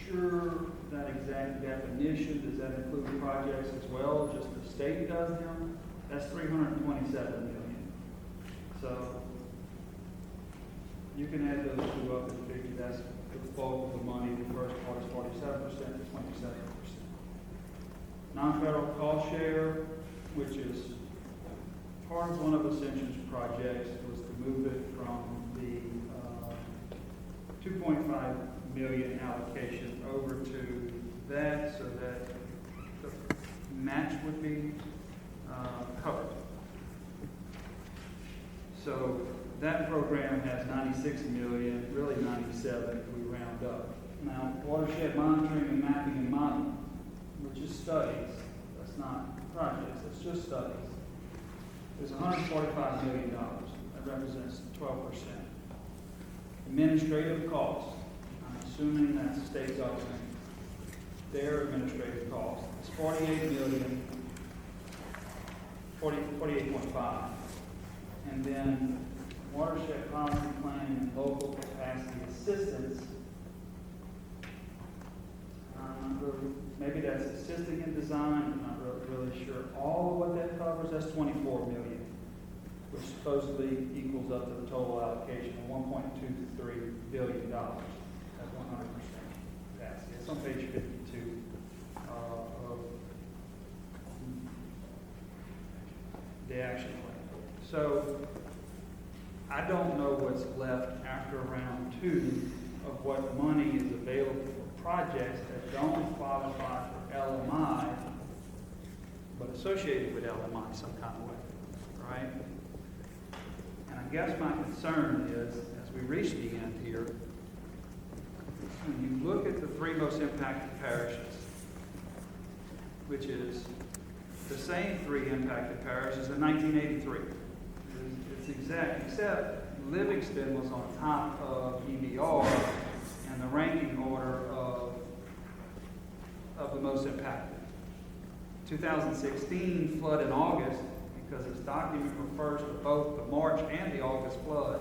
F: sure that exact definition. Does that include projects as well? Just the state does them? That's $327 million. So you can add those two up and figure that's the bulk of the money. The first part is 47% to 27%. Non-federal cost share, which is part of one of Ascension's projects, was to move it from the 2.5 million allocation over to that, so that the match would be covered. So that program has 96 million, really 97 if we round up. Now, watershed monitoring and mapping and modeling, which is studies, that's not projects, it's just studies, is $145 million. That represents 12%. Administrative costs, I'm assuming that's the state government, their administrative costs, is 48 million, 48.5. And then watershed policy planning and local capacity assistance, I'm not really, maybe that's assisting in design, I'm not really sure. All of what that covers, that's 24 million, which supposedly equals up to the total allocation of $1.23 billion at 100% capacity. It's on page 52 of the action plan. So I don't know what's left after round 2 of what money is available for projects that don't qualify for LMI, but associated with LMI some kind of way, right? And I guess my concern is, as we reach the end here, when you look at the 3 most impacted parishes, which is the same 3 impacted parishes in 1983. It's exact, except Livingston was on top of EBR and the ranking order of the most impacted. 2016 flood in August, because this document refers to both the March and the August flood.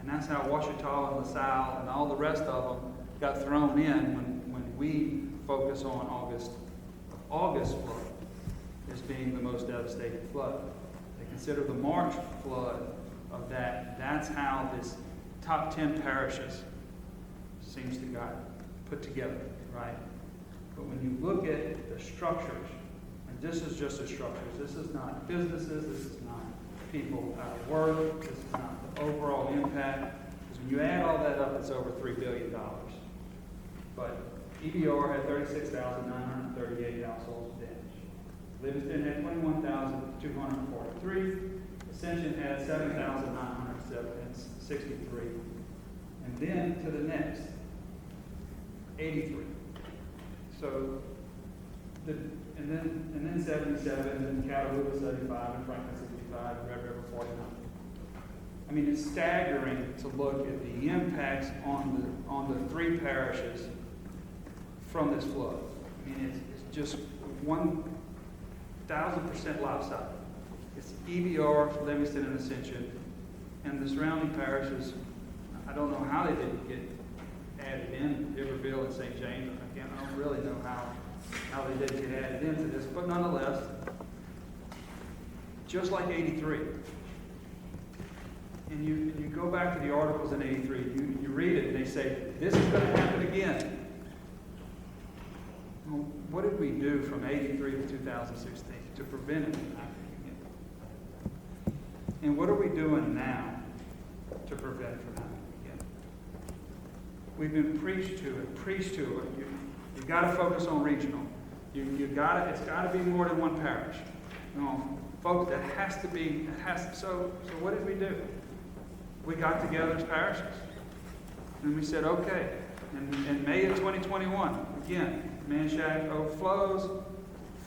F: And that's how Ouachita and LaSalle and all the rest of them got thrown in when we focus on August flood as being the most devastating flood. They consider the March flood of that. That's how this top 10 parishes seems to got put together, right? But when you look at the structures, and this is just the structures, this is not businesses, this is not people out of work, this is not the overall impact, because when you add all that up, it's over $3 billion. But EBR had 36,938 households damaged. Livingston had 21,243. Ascension had 7,963. And then to the next, 83. So, and then 77, and Catawba 75, and Franklin 65, and Red River 49. I mean, it's staggering to look at the impacts on the 3 parishes from this flood. I mean, it's just 1,000% lopsided. It's EBR, Livingston, and Ascension, and the surrounding parishes. I don't know how they didn't get added in, Iberville and St. James. Again, I don't really know how they did get added into this, but nonetheless, just like 83. And you go back to the articles in 83, you read it, and they say, this is going to happen again. Well, what did we do from 83 to 2016 to prevent it from happening again? And what are we doing now to prevent it from happening again? We've been preached to it. You gotta focus on regional. It's gotta be more than one parish. You know, folks, so what did we do? We got together as parishes. And we said, okay, in May of 2021, again, Manchac overflows,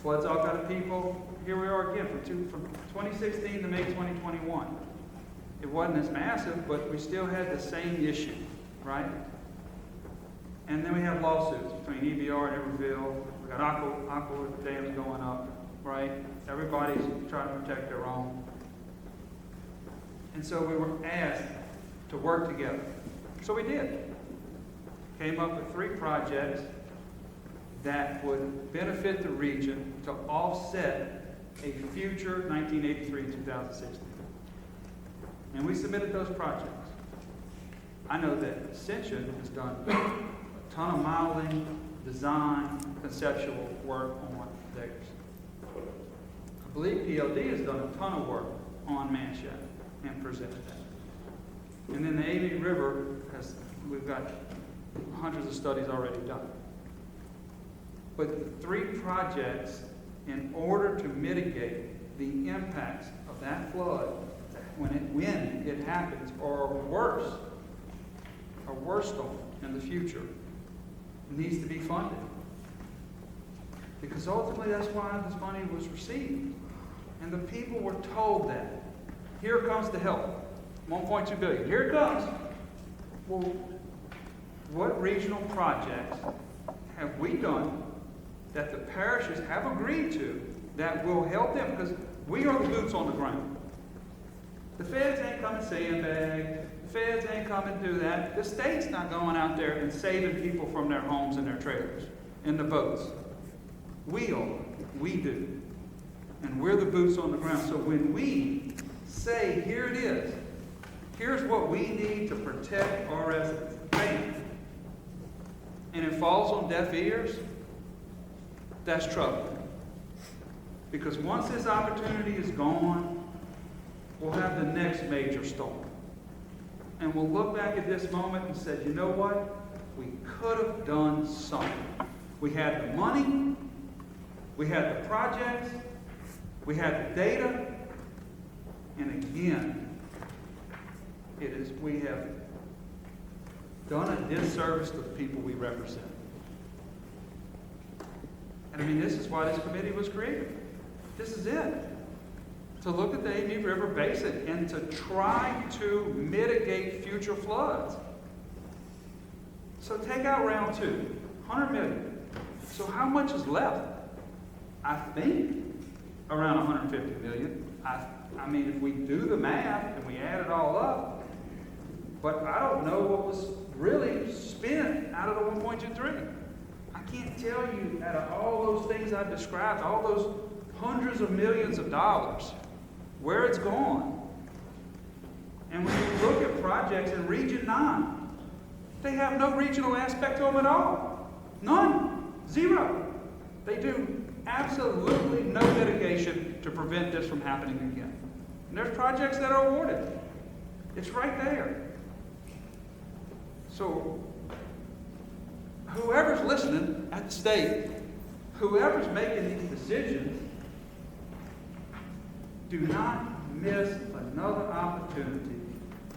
F: floods all kind of people. Here we are again from 2016 to May 2021. It wasn't as massive, but we still had the same issue, right? And then we have lawsuits between EBR and Everville. We got aqua dams going up, right? Everybody's trying to protect their own. And so we were asked to work together. So we did. Came up with 3 projects that would benefit the region to offset a future 1983-2016. And we submitted those projects. I know that Ascension has done a ton of modeling, design, conceptual work on theirs. I believe PLD has done a ton of work on Manchac and presented that. And then the Amy River we've got hundreds of studies already done. But the 3 projects, in order to mitigate the impacts of that flood, when it happens, or worse, a worse storm in the future, needs to be funded. Because ultimately that's why this money was received. And the people were told that. Here comes the help. 1.2 billion. Here it comes. Well, what regional projects have we done that the parishes have agreed to that will help them? Because we are the boots on the ground. The feds ain't coming sandbag. The feds ain't coming to do that. The state's not going out there and saving people from their homes and their trailers and the boats. We are. We do. And we're the boots on the ground. So when we say, here it is, here's what we need to protect our residents, bam, and it falls on deaf ears, that's trouble. Because once this opportunity is gone, we'll have the next major storm. And we'll look back at this moment and say, you know what? We could have done something. We had the money, we had the projects, we had the data, and again, we have done a disservice to the people we represent. And I mean, this is why this committee was created. This is it. To look at the Amy River Basin and to try to mitigate future floods. So take out round 2, 100 million. So how much is left? I think around 150 million. I mean, if we do the math and we add it all up, but I don't know what was really spent out of the 1.23. I can't tell you out of all those things I described, all those hundreds of millions of dollars, where it's gone. And when you look at projects in Region 9, they have no regional aspect to them at all. None. Zero. They do absolutely no mitigation to prevent this from happening again. And there's projects that are awarded. It's right there. So, whoever's listening at the state, whoever's making these decisions, do not miss another opportunity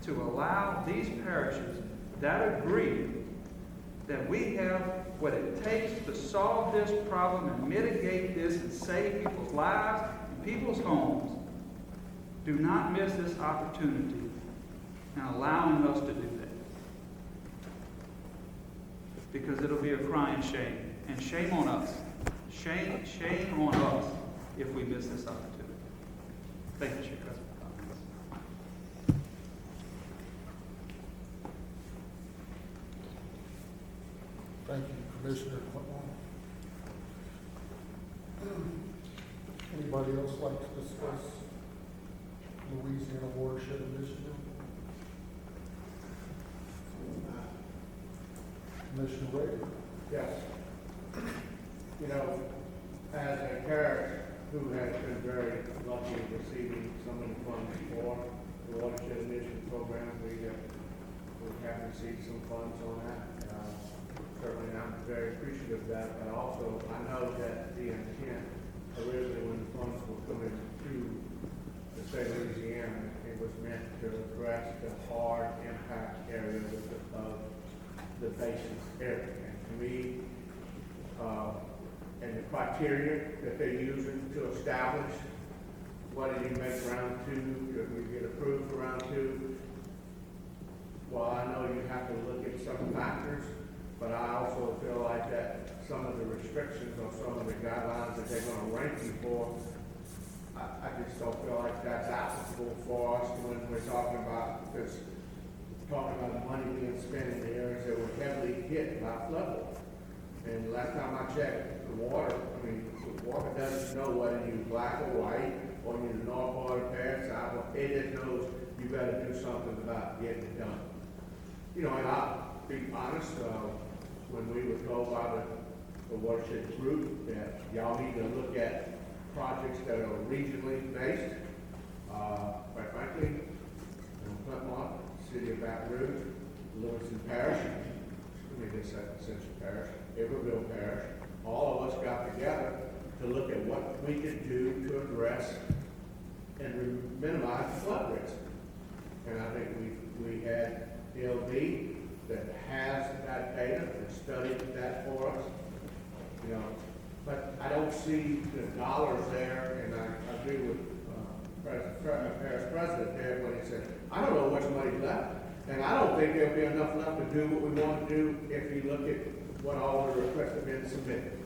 F: to allow these parishes that agree that we have what it takes to solve this problem and mitigate this and save people's lives and people's homes. Do not miss this opportunity in allowing us to do that. Because it'll be a crying shame. And shame on us. Shame on us if we miss this opportunity. Thank you, Chair.
A: Thank you, Commissioner Clinton. Anybody else like to discuss Louisiana Watershed Initiative? Commissioner Ray?
G: Yes. You know, as a parish who has been very lucky in receiving some of the funds for the Watershed Initiative program, we have we have received some funds on that. Certainly, I'm very appreciative of that, but also, I know that the intent originally when the funds were coming to the state of Louisiana, it was meant to address the hard impact areas of the basin area. And to me, and the criteria that they're using to establish what do you make round two, do you get approved for round two? Well, I know you have to look at some factors, but I also feel like that some of the restrictions or some of the guidelines that they're gonna rank you for, I just don't feel like that's applicable for us when we're talking about this, talking about the money being spent in the areas that were heavily hit by flood. And last time I checked, the water doesn't know whether you're black or white, or you're the north part of Paris, south, it just knows you better do something about getting it done. You know, and I'll be honest, when we were told by the watershed group that y'all need to look at projects that are regionally based, quite frankly, in Flintmont, City of Baton Rouge, Livingston Parish, Central Parish, Iberville Parish, all of us got together to look at what we could do to address and minimize the flood risk. And I think we had LD that has that data and studied that for us, you know. But I don't see the dollars there, and I agree with Paris President there when he said, I don't know what's money left, and I don't think there'll be enough left to do what we want to do if you look at what all the requests have been submitted.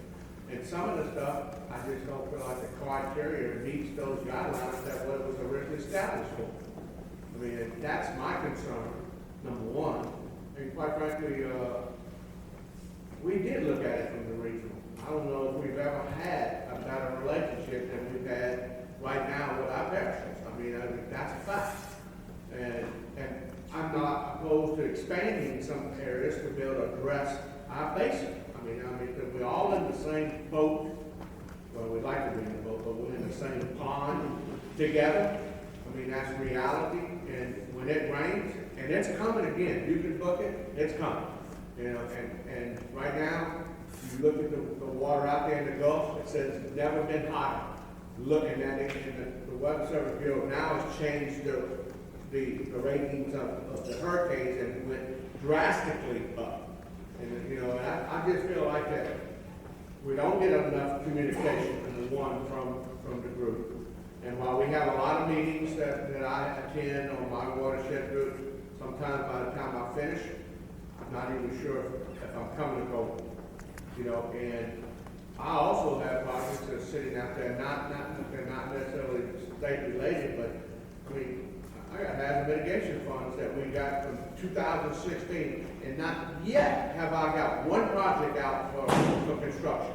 G: And some of the stuff, I just don't feel like the criteria meets those guidelines that what it was originally established for. I mean, that's my concern, number one. And quite frankly, we did look at it from the regional. I don't know if we've ever had a better relationship than we've had right now with our parishes. I mean, that's a fact. And I'm not opposed to expanding some areas to be able to address our basin. I mean, because we're all in the same boat. Well, we'd like to be in the boat, but we're in the same pond together. I mean, that's reality. And when it rains, and it's coming again, you can book it, it's coming. You know, and right now, you look at the water out there in the Gulf, it says it's never been hotter. Looking at it, and the Weather Service Bureau now has changed the ratings of the hurricanes and went drastically up. And, you know, and I just feel like that we don't get enough communication from the group. And while we have a lot of meetings that I attend on my watershed group, sometimes by the time I finish, I'm not even sure if I'm coming or going. You know, and I also have projects that are sitting out there, they're not necessarily state related, but I mean, I got hazard mitigation funds that we got from 2016, and not yet have I got one project out for construction.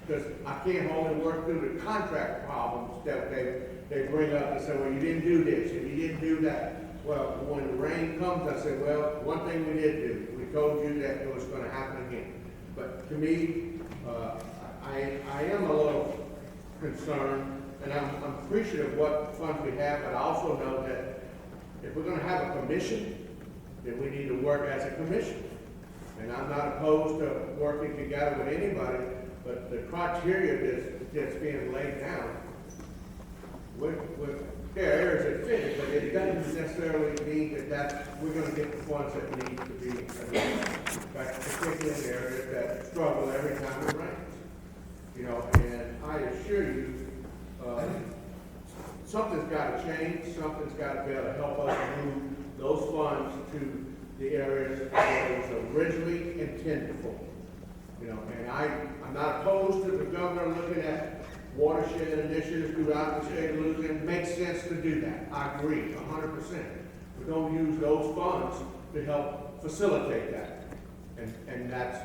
G: Because I can't only work through the contract problems that they bring up and say, well, you didn't do this, and you didn't do that. Well, when the rain comes, I say, well, one thing we did do, we told you that it was going to happen again. But to me, I am a little concerned, and I'm appreciative of what funds we have, but I also know that if we're going to have a commission, then we need to work as a commission. And I'm not opposed to working together with anybody, but the criteria that's being laid down, there are areas that fit it, but it doesn't necessarily mean that we're going to get the funds that need to be addressed. In fact, particularly in areas that struggle every time it rains. You know, and I assure you, something's got to change. Something's got to be able to help us move those funds to the areas that it was originally intended for. You know, and I'm not opposed to the governor looking at watershed initiatives throughout the state of Louisiana. It makes sense to do that. I agree, 100%. We don't use those funds to help facilitate that. And that's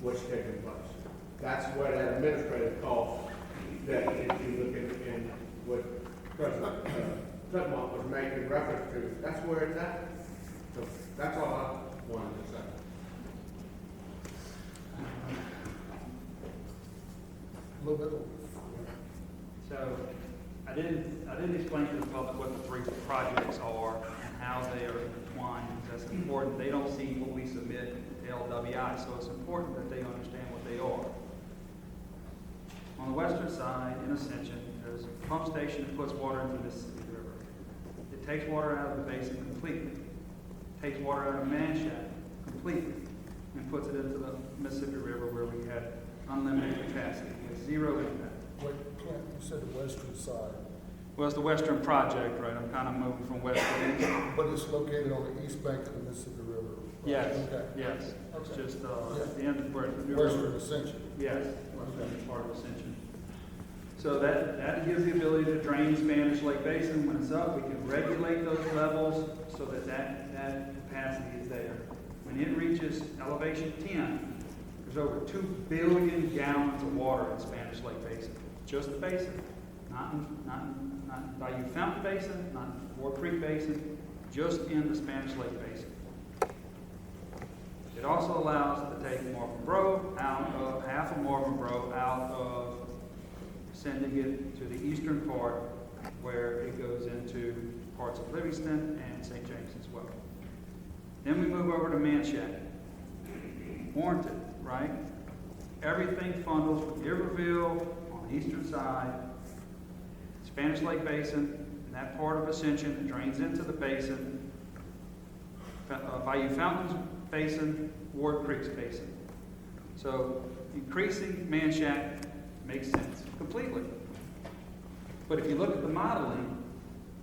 G: what's taking place. That's where that administrative cost that if you look in what President Flintmont was making reference to, that's where it's at. So that's all I wanted to say.
A: A little bit.
C: So,
F: I didn't explain to the public what the three projects are and how they are intertwined, because that's important. They don't see what we submit to LWI, so it's important that they understand what they are. On the western side, in Ascension, there's a pump station that puts water into the Mississippi River. It takes water out of the basin completely, takes water out of Manchac completely, and puts it into the Mississippi River where we had unlimited capacity with zero impact.
A: Wait, Clint, you said the western side,
F: Well, it's the western project, right? I'm kind of moving from west to east.
A: but it's located on the east bank of the Mississippi River. right?
F: Yes,
A: Okay.
F: yes. It's
A: Okay.
F: just,
A: Yeah.
F: at the end of where the
A: Western Ascension.
F: Yes, western part of Ascension. So that gives the ability to drain Spanish Lake Basin. When it's up, we can regulate those levels so that that capacity is there. When it reaches elevation 10, there's over 2 billion gallons of water in Spanish Lake Basin. Just the basin, not Bayou Fountain Basin, not Ward Creek Basin, just in the Spanish Lake Basin. It also allows to take Marvin Bro out of, half of Marvin Bro out of, sending it to the eastern part where it goes into parts of Livingston and St. James as well. Then we move over to Manchac. Warranted, right? Everything funnels from Iberville on the eastern side, Spanish Lake Basin, and that part of Ascension that drains into the basin, Bayou Fountains Basin, Ward Creek's Basin. So increasing Manchac makes sense completely. But if you look at the modeling,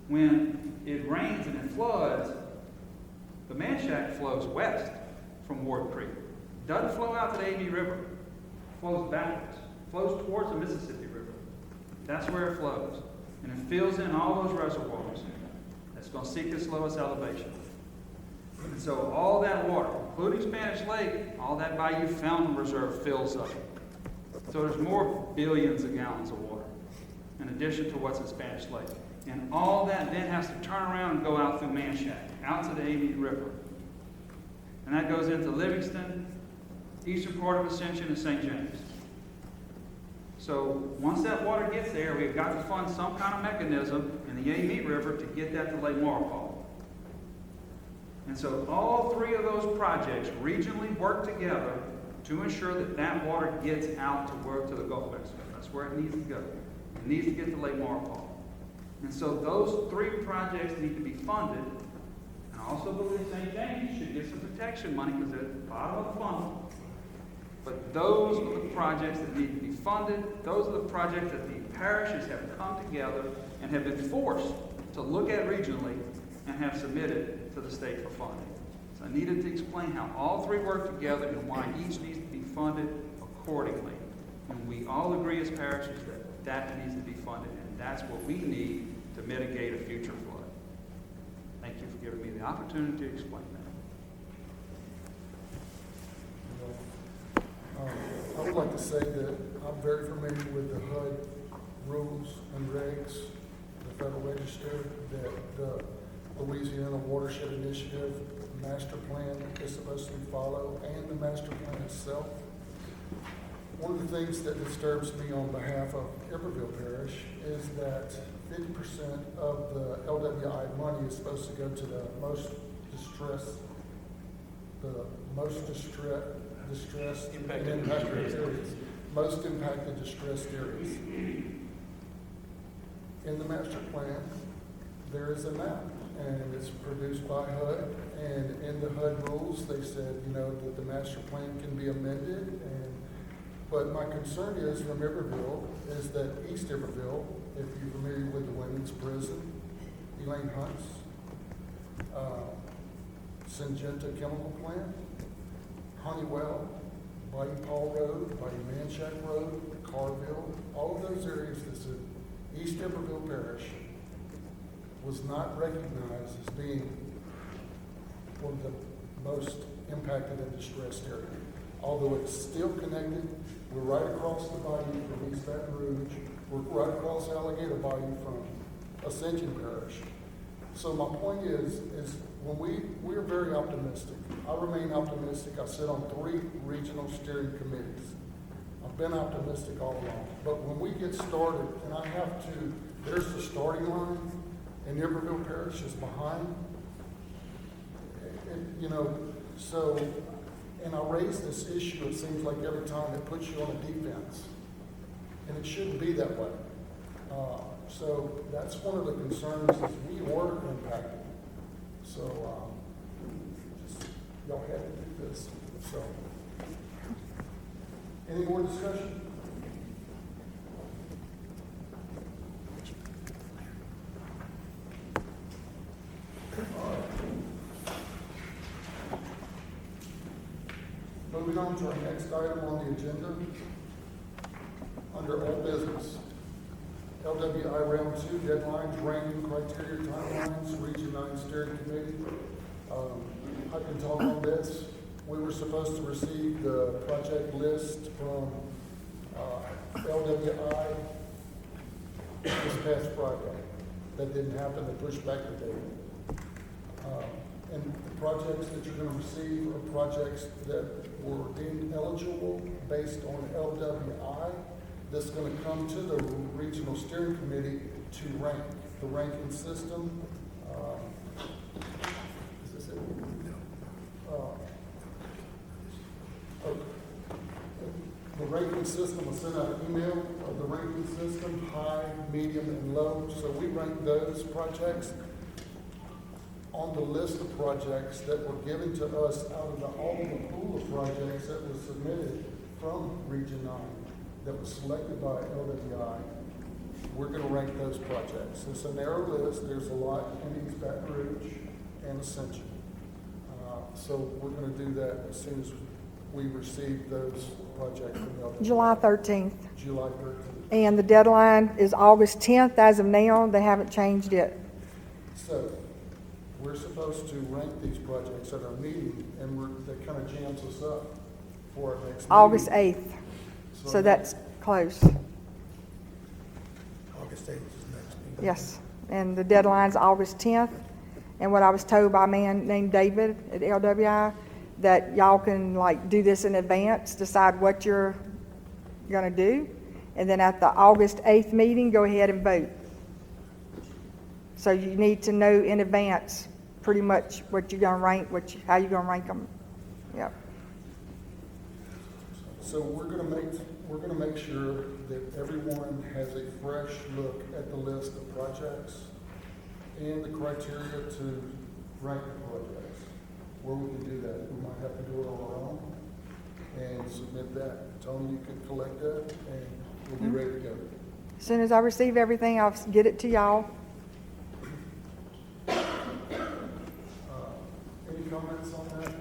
F: when it rains and it floods, the Manchac flows west from Ward Creek. Doesn't flow out to the Amite River. Flows backwards. Flows towards the Mississippi River. That's where it flows. And it fills in all those reservoirs. That's going to seek its lowest elevation. And so all that water, including Spanish Lake, all that Bayou Fountain Reserve fills up. So there's more billions of gallons of water in addition to what's in Spanish Lake. And all that then has to turn around and go out through Manchac, out to the Amite River. And that goes into Livingston, eastern part of Ascension, and St. James. So once that water gets there, we've got to fund some kind of mechanism in the Amite River to get that to Lake Maurepas. And so all three of those projects regionally work together to ensure that that water gets out to the Gulf of Mexico. That's where it needs to go. It needs to get to Lake Maurepas. And so those three projects need to be funded. And I also believe St. James should get some protection money because they're at the bottom of the funnel. But those are the projects that need to be funded. Those are the projects that the parishes have come together and have been forced to look at regionally and have submitted to the state for funding. So I needed to explain how all three work together and why each needs to be funded accordingly. And we all agree as parishes that that needs to be funded, and that's what we need to mitigate a future flood. Thank you for giving me the opportunity to explain that.
A: I would like to say that I'm very familiar with the HUD rules and regs, the Federal Register, that the Louisiana Watershed Initiative master plan is supposed to follow, and the master plan itself. One of the things that disturbs me on behalf of Iberville Parish is that 50% of the LWI money is supposed to go to the most distressed and impacted areas. Most impacted distressed areas. In the master plan, there is a map, and it's produced by HUD, and in the HUD rules, they said, that the master plan can be amended, but my concern is from Iberville is that East Iberville, if you're familiar with the women's prison, Elaine Hunt's, Syngenta Chemical Plant, Honeywell, Bayou Paul Road, Bayou Manchac Road, Carville, all of those areas that's in East Iberville Parish was not recognized as being one of the most impacted and distressed areas. Although it's still connected, we're right across the bayou from East Baton Rouge, we're right across Alligator Bayou from Ascension Parish. So my point is when we're very optimistic. I remain optimistic. I sit on 3 regional steering committees. I'm been optimistic all along. But when we get started, and I have to, there's the starting line, and Iberville Parish is behind. And, you know, so, and I raise this issue, it seems like every time it puts you on a defense. And it shouldn't be that way. So that's one of the concerns is we are impacted. So, just, y'all had to do this, so. Any more discussion? All right. Moving on to our next item on the agenda. Under old business, LWI Round 2 deadlines, ranking criteria, timelines, Region 9 Steering Committee. I can talk on this. We were supposed to receive the project list from LWI this past Friday. That didn't happen, they pushed back the date. And the projects that you're going to receive are projects that were deemed eligible based on LWI. That's going to come to the Regional Steering Committee to rank. The ranking system, is this it? The ranking system will send out an email of the ranking system, high, medium, and low. So we rank those projects on the list of projects that were given to us out of all of the pool of projects that was submitted from Region 9 that was selected by LWI. We're going to rank those projects. It's a narrow list. There's a lot in East Baton Rouge and Ascension. So we're going to do that as soon as we receive those projects from LWI.
K: July 13th.
A: July 13th.
K: And the deadline is August 10th as of now. They haven't changed it.
A: So we're supposed to rank these projects at our meeting, and that kind of jams us up for our next meeting.
K: August 8th. So that's close.
D: August 8th is next meeting.
K: Yes. And the deadline's August 10th. And what I was told by a man named David at LWI, that y'all can like do this in advance, decide what you're gonna do, and then at the August 8th meeting, go ahead and vote. So you need to know in advance pretty much what you're gonna rank, how you're gonna rank them. Yep.
A: So we're gonna make sure that everyone has a fresh look at the list of projects and the criteria to rank the projects. Where we can do that, we might have to do it on our own and submit that. Tony, you can collect that and we'll be ready to go.
K: As soon as I receive everything, I'll get it to y'all.
A: Any comments on that?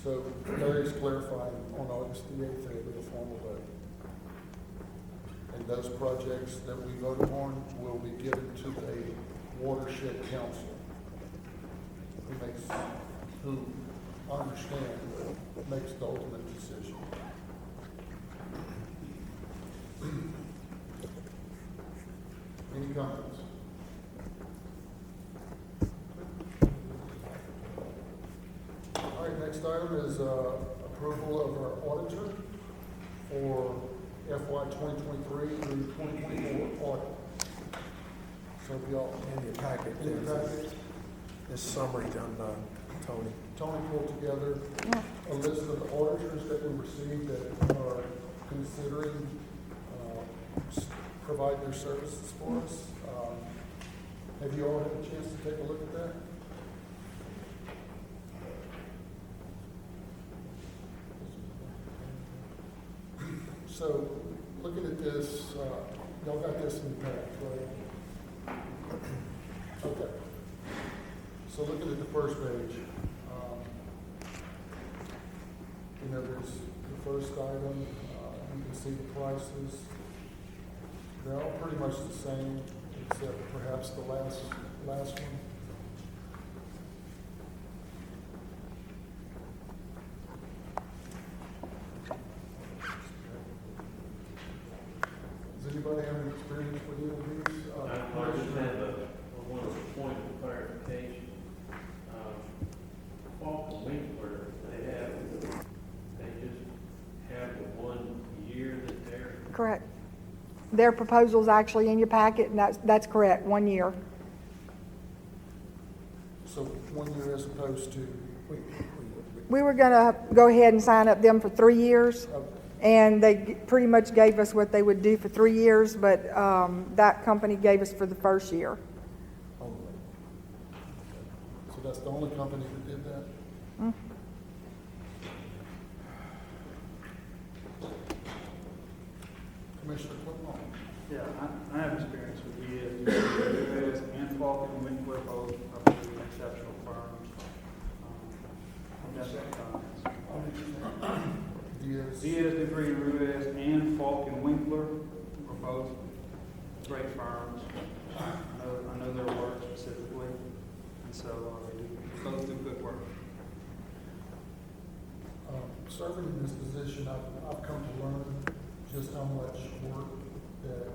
A: So Larry's clarifying on August the 8th, there'll be a formal vote. And those projects that we vote upon will be given to a watershed council who understand, makes the ultimate decision. Any comments? All right, next item is approval of our auditor for FY 2023 through 2024 audit. So if y'all,
D: In your packet,
A: in the
D: there's
A: packet,
D: this summary done by Tony.
A: Tony pulled together a list of the auditors that we received that are considering provide their services for us. Have you all had a chance to take a look at that? So, looking at this, y'all got this in the past, right? Okay. So looking at the first page, there's the first item, you can see the prices. They're all pretty much the same, except perhaps the last one.
L: I just have one point of clarification.
K: Correct. Their proposal's actually in your packet, and that's correct, 1 year.
A: So 1 year as opposed to,
K: We were gonna go ahead and sign up them for 3 years, and they pretty much gave us what they would do for 3 years, but that company gave us for the first year.
A: so that's the only company that did that? Commissioner Clinton?
F: Yeah, I have experience with Diaz and Falk and Winkler, both are pretty exceptional firms. That's my comments. Diaz, Dupree, Ruiz, and Falk and Winkler are both great firms. I know their work specifically, and so they both do good work.
A: Serving in this position, I've come to learn just how much work that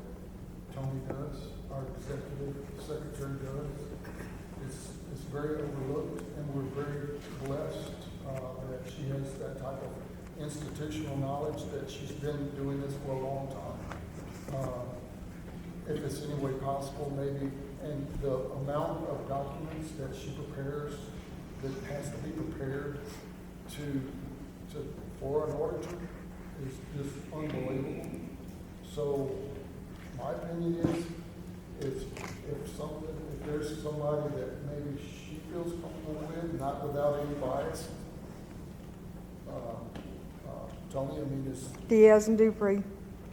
A: Tony does, our executive secretary does. It's very overlooked, and we're very blessed that she has that type of institutional knowledge, that she's been doing this for a long time. If it's any way possible, maybe, and the amount of documents that she prepares, that has to be prepared for an auditor is just unbelievable. So my opinion is, if there's somebody that maybe she feels comfortable with, not without any bias, Tony, I mean, is.
K: Diaz and Dupree,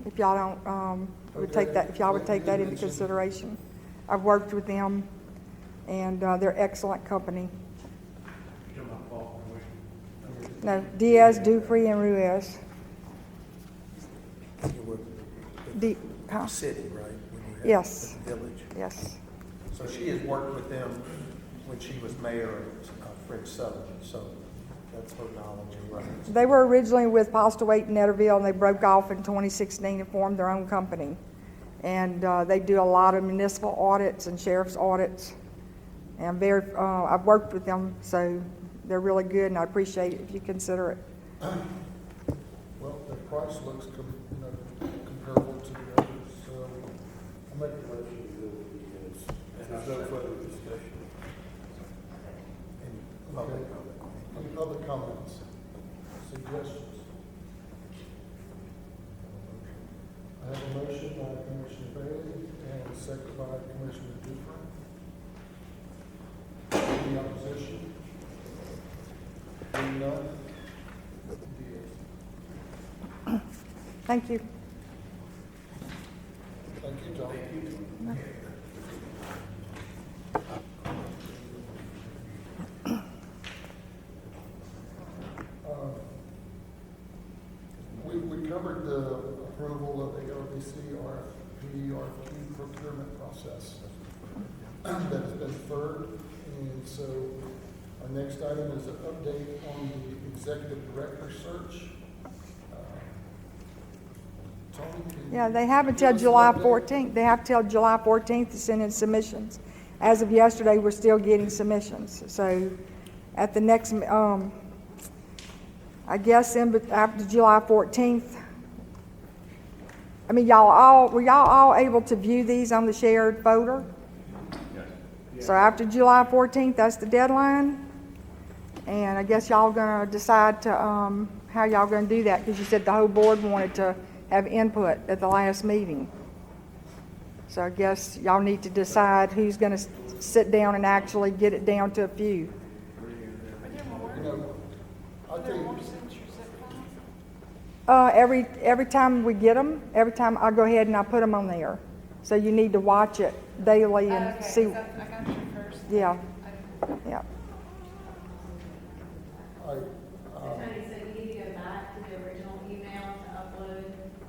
K: if y'all don't, would take that, if y'all would take that into consideration. I've worked with them, and they're excellent company. No, Diaz, Dupree, and Ruiz.
D: You were
K: Huh?
D: city, right? When you had
K: Yes.
D: the village.
K: Yes.
D: So she has worked with them when she was mayor of French Southern, so that's her knowledge and reference.
K: They were originally with Postlewaite and Netterville, and they broke off in 2016 and formed their own company. And they do a lot of municipal audits and sheriff's audits. And I've worked with them, so they're really good, and I appreciate it if you consider it.
A: Well, the price looks comparable to the others, so I'll make a motion to go with Diaz.
J: And there's no further discussion.
D: And public comment.
A: Any other comments, suggestions? I have a motion by Commissioner Bailey and a second by Commissioner Dufresne. Any opposition? Hearing none? Diaz.
K: Thank you.
A: Thank you, John. We covered the approval of the LDC RFQ procurement process. That has been third, and so our next item is an update on the executive director search. Tony, can
K: Yeah,
A: you
K: they have until
A: give us an
K: July
A: update?
K: 14th. They have till July 14th to send in submissions. As of yesterday, we're still getting submissions. So at the next, I guess after July 14th, I mean, were y'all all able to view these on the shared folder?
E: Yes.
K: So after July 14th, that's the deadline. And I guess y'all gonna decide to, how y'all gonna do that, because you said the whole board wanted to have input at the last meeting. So I guess y'all need to decide who's gonna sit down and actually get it down to a few.
A: I'll tell you,
K: Every time we get them, every time I go ahead and I put them on there. So you need to watch it daily and see.
O: I got you first.
K: Yeah, yeah.
O: Tony said you need to go back to the original email to upload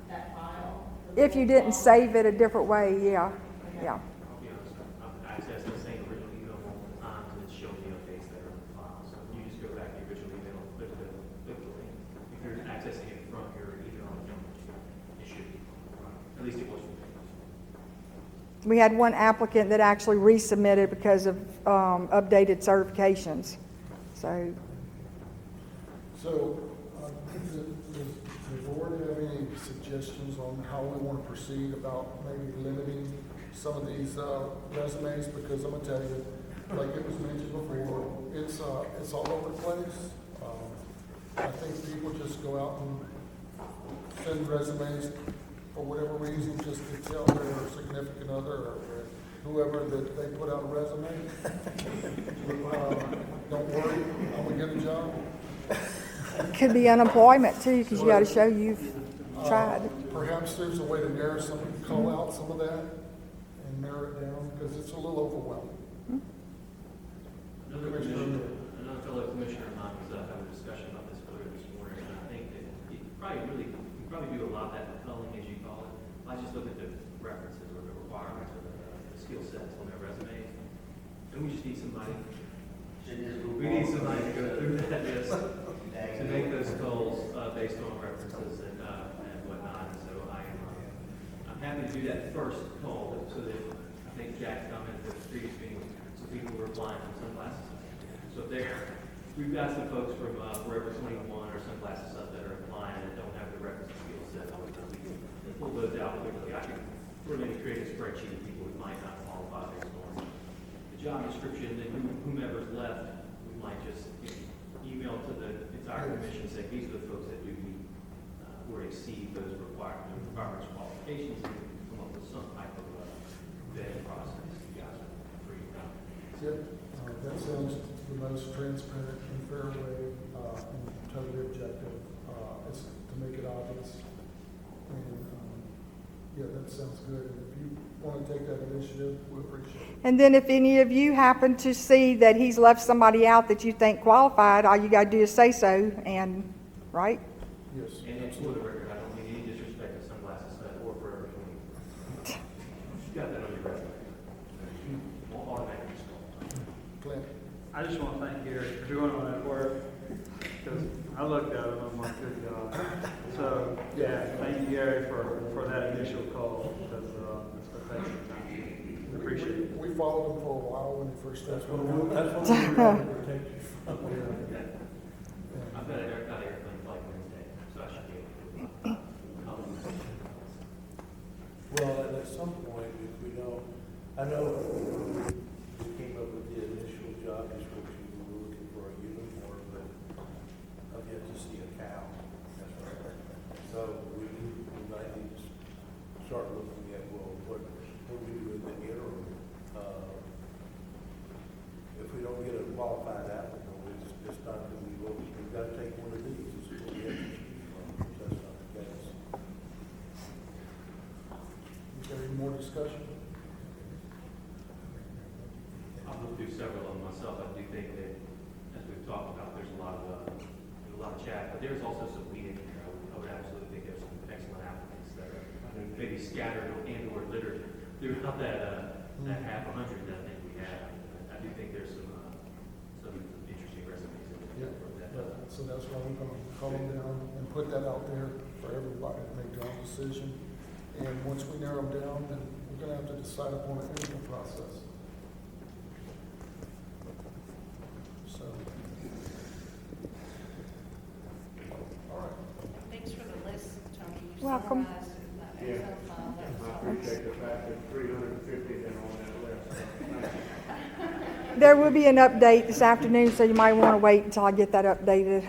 O: that file.
K: If you didn't save it a different way, yeah, yeah.
C: I'll be honest, I've accessed the same original email multiple times, and it's showing the updates that are on the file. So you just go back to the original email, click the link. If you're accessing it from your email, it should be, at least it was.
K: We had one applicant that actually resubmitted because of updated certifications. So,
A: Does the board have any suggestions on how we want to proceed about maybe limiting some of these resumes? Because I'm gonna tell you, like it was mentioned before, it's all over the place. I think people just go out and send resumes for whatever reason, just to tell their significant other or whoever that they put out a resume. Don't worry, I'm gonna get a job.
K: Could be unemployment too, because you gotta show you've tried.
A: Perhaps there's a way to call out some of that and narrow it down, because it's a little overwhelming.
C: Another fellow commissioner of mine was having a discussion about this earlier this morning, and I think that you probably do a lot of that culling, as you call it. I just look at the references or the requirements or the skill sets on their resumes, and we just need somebody. We need somebody to go through that list to make those calls based on references and whatnot. And so I'm happy to do that first call, so that I think Jack's commented at the previous meeting, so people were applying from Sunglasses. So there, we've got some folks from Forever 21 or Sunglasses Up that are applying that don't have the requisite skill set. We can pull those out quickly. I can maybe create a spreadsheet of people who might not qualify based on the job description, and whomever's left, we might just email to the entire commission, say, these are the folks that do meet or exceed those requirements, qualifications, and come up with some type of vetting process. You guys are free to go.
A: Yep, that sounds the most transparent and fair way, and totally objective, is to make it obvious. And, yeah, that sounds good. And if you want to take that initiative, we appreciate it.
K: And then if any of you happen to see that he's left somebody out that you think qualified, all you gotta do is say so, and, right?
A: Yes,
C: And for the record, I don't mean any disrespect to Sunglasses Hut or Forever 21. You got that on your resume. Won't automatically scroll.
A: Clint.
F: I just want to thank Gary for doing all that work, because I looked at it and I'm like, good job. So, yeah, thank you, Gary, for that initial call, because it's a thank time. Appreciate it.
A: We followed him for a while when he first started.
J: That's what we're trying to protect you from.
C: I've got an airplane flight Wednesday, so I should be able to.
J: Well, and at some point, if we don't, I know we came up with the initial job description, we were looking for a uniform, but I've yet to see a cow. So we might need to start looking at, well, what we do in the interim. If we don't get a qualified applicant, it's not going to be, well, we've got to take one of these. This is what we have to choose from. That's not the case.
A: Is there any more discussion?
C: I've looked through several of them myself. I do think that, as we've talked about, there's a lot of chat, but there's also some weeding here. I would absolutely think there's some excellent applicants that are maybe scattered and or littered throughout that half 100 that I think we have. I do think there's some interesting resumes in
A: Yeah,
C: there.
A: so that's why we're gonna call them down and put that out there for everybody to make their own decision. And once we narrow them down, then we're gonna have to decide upon an interview process. So. All right.
O: Thanks for the list, Tony. You
K: Welcome.
O: summarized it in that
G: Yeah.
O: Excel file. That was
G: I appreciate the fact that 350 then on that list. Thank you.
K: There will be an update this afternoon, so you might wanna wait until I get that updated.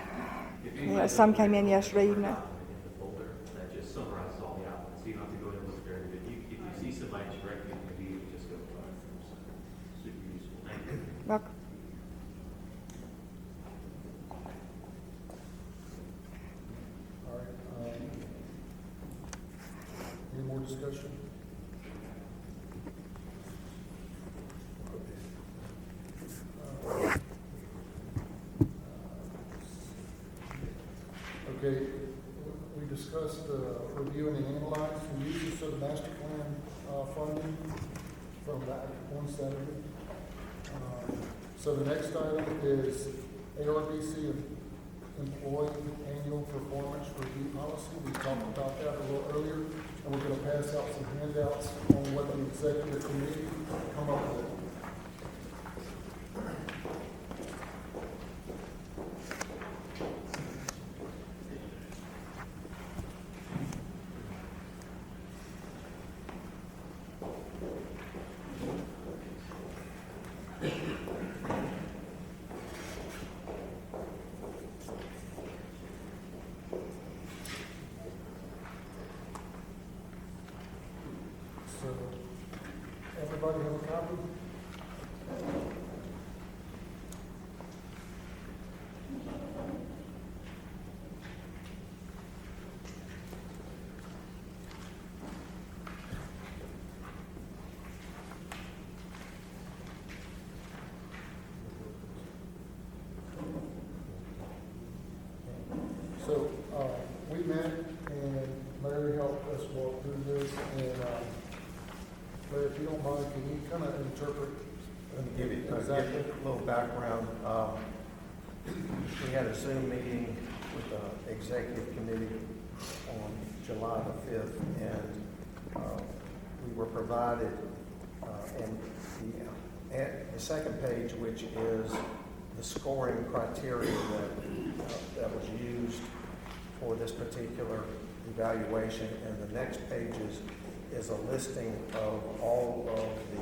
K: Yeah, some came in yesterday evening.
C: In the folder that just summarizes all the applicants, so you don't have to go in and look there. If you see somebody directly, you can just go, super useful. Thank you.
K: Welcome.
A: All right, any more discussion? Okay, we discussed reviewing and analyze the uses of the master plan funding from that one Saturday. So the next item is ARDC employee annual performance review policy. We talked about that a little earlier, and we're going to pass out some handouts on what the executive committee come up with. copy? So, we met and Larry helped us walk through this and, Larry, if you don't mind, can you kind of interpret?
D: Let me give you
A: Exactly.
D: a little background. We had a Zoom meeting with the executive committee on July the 5th, and we were provided, and the second page, which is the scoring criteria that was used for this particular evaluation, and the next page is a listing of all of the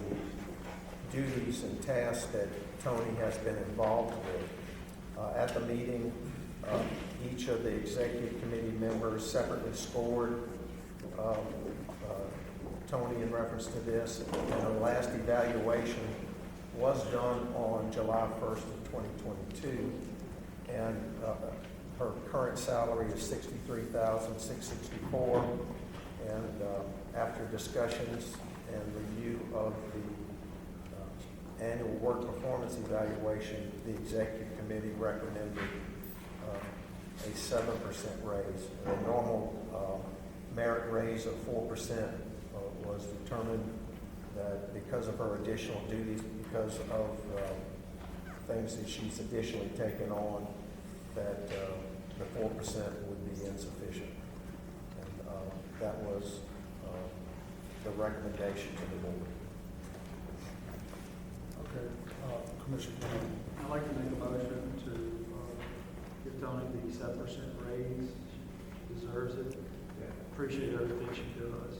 D: duties and tasks that Tony has been involved with. At the meeting, each of the executive committee members separately scored Tony in reference to this, and the last evaluation was done on July 1st of 2022, and her current salary is $63,664, and after discussions and review of the annual work performance evaluation, the executive committee recommended a 7% raise. The normal merit raise of 4% was determined that because of her additional duties, because of things that she's additionally taken on, that the 4% would be insufficient. And that was the recommendation to the board.
A: Okay, Commissioner Brown.
F: I'd like to make a motion to give Tony the 7% raise. She deserves it. Appreciate everything she does.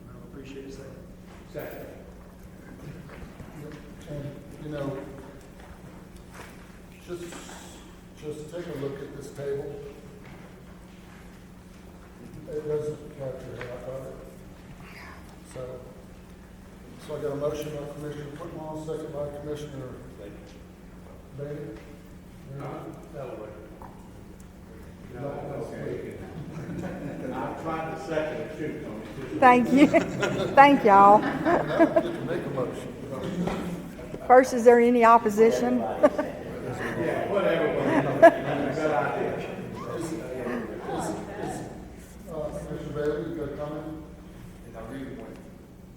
F: I appreciate it.
G: Second.
A: And, you know, just take a look at this table. It doesn't capture half of it. So I got a motion by Commissioner Whitmore, second by Commissioner Bailey.
G: I'm trying to second it too, Tony.
K: Thank you. Thank y'all.
A: Now we get to make a motion.
K: First, is there any opposition?
G: Yeah, whatever. Good idea.
A: Commissioner Bailey, you got a comment?
I: And I really want to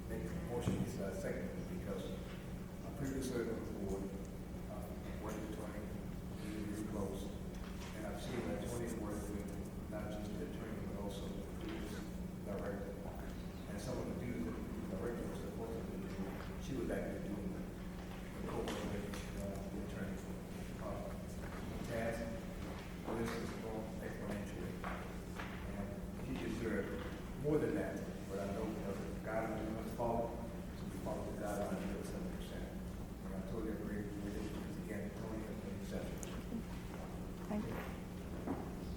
I: make a motion second, because I previously served on the board, working with Tony, really close. And I've seen that Tony worked with not just the attorney, but also the previous director. And some of the duties that the director was supposed to do, she was actually doing the co-working with the attorney. Task, this is going exponentially. And he deserved more than that, but I know because the guidelines must follow, so we follow the guidelines of 7%. And I totally agree with it, because again, Tony has been exceptional.
K: Thank you.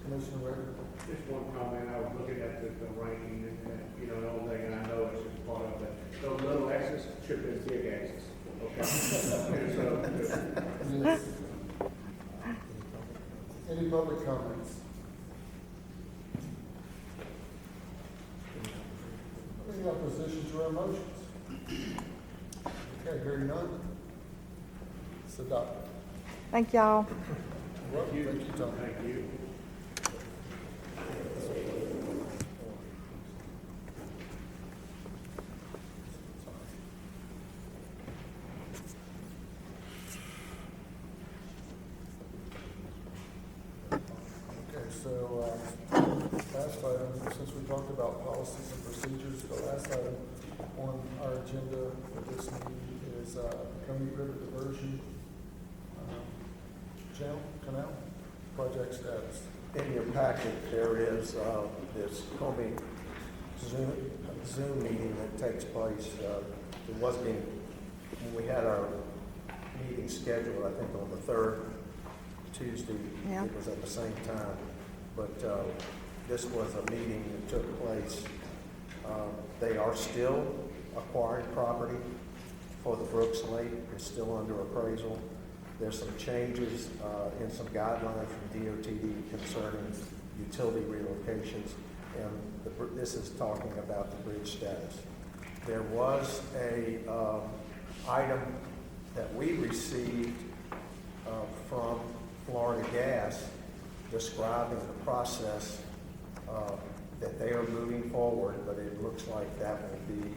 A: Commissioner Ware?
G: Just one comment, I was looking at the ranking, and, you know, the only thing I know is just part of it, those little X's should have been big X's, okay? And so,
A: Yes. Any public comments? Any opposition to our motions? Okay, hearing none. It's adopted.
K: Thank y'all.
A: Well, thank you, Tony.
G: thank you.
A: Okay, so, last item, since we talked about policies and procedures, the last item on our agenda for this meeting is, Comey River Diversion, canal project status.
D: In your packet, there is this Comey Zoom meeting that takes place. It was being, when we had our meeting scheduled, I think on the third Tuesday,
K: Yeah.
D: it was at the same time. But this was a meeting that took place. They are still acquiring property for the Brooks Lake is still under appraisal. There's some changes in some guidelines from DOTD concerning utility relocations, and this is talking about the bridge status. There was a item that we received from Florida Gas describing the process that they are moving forward, but it looks like that will be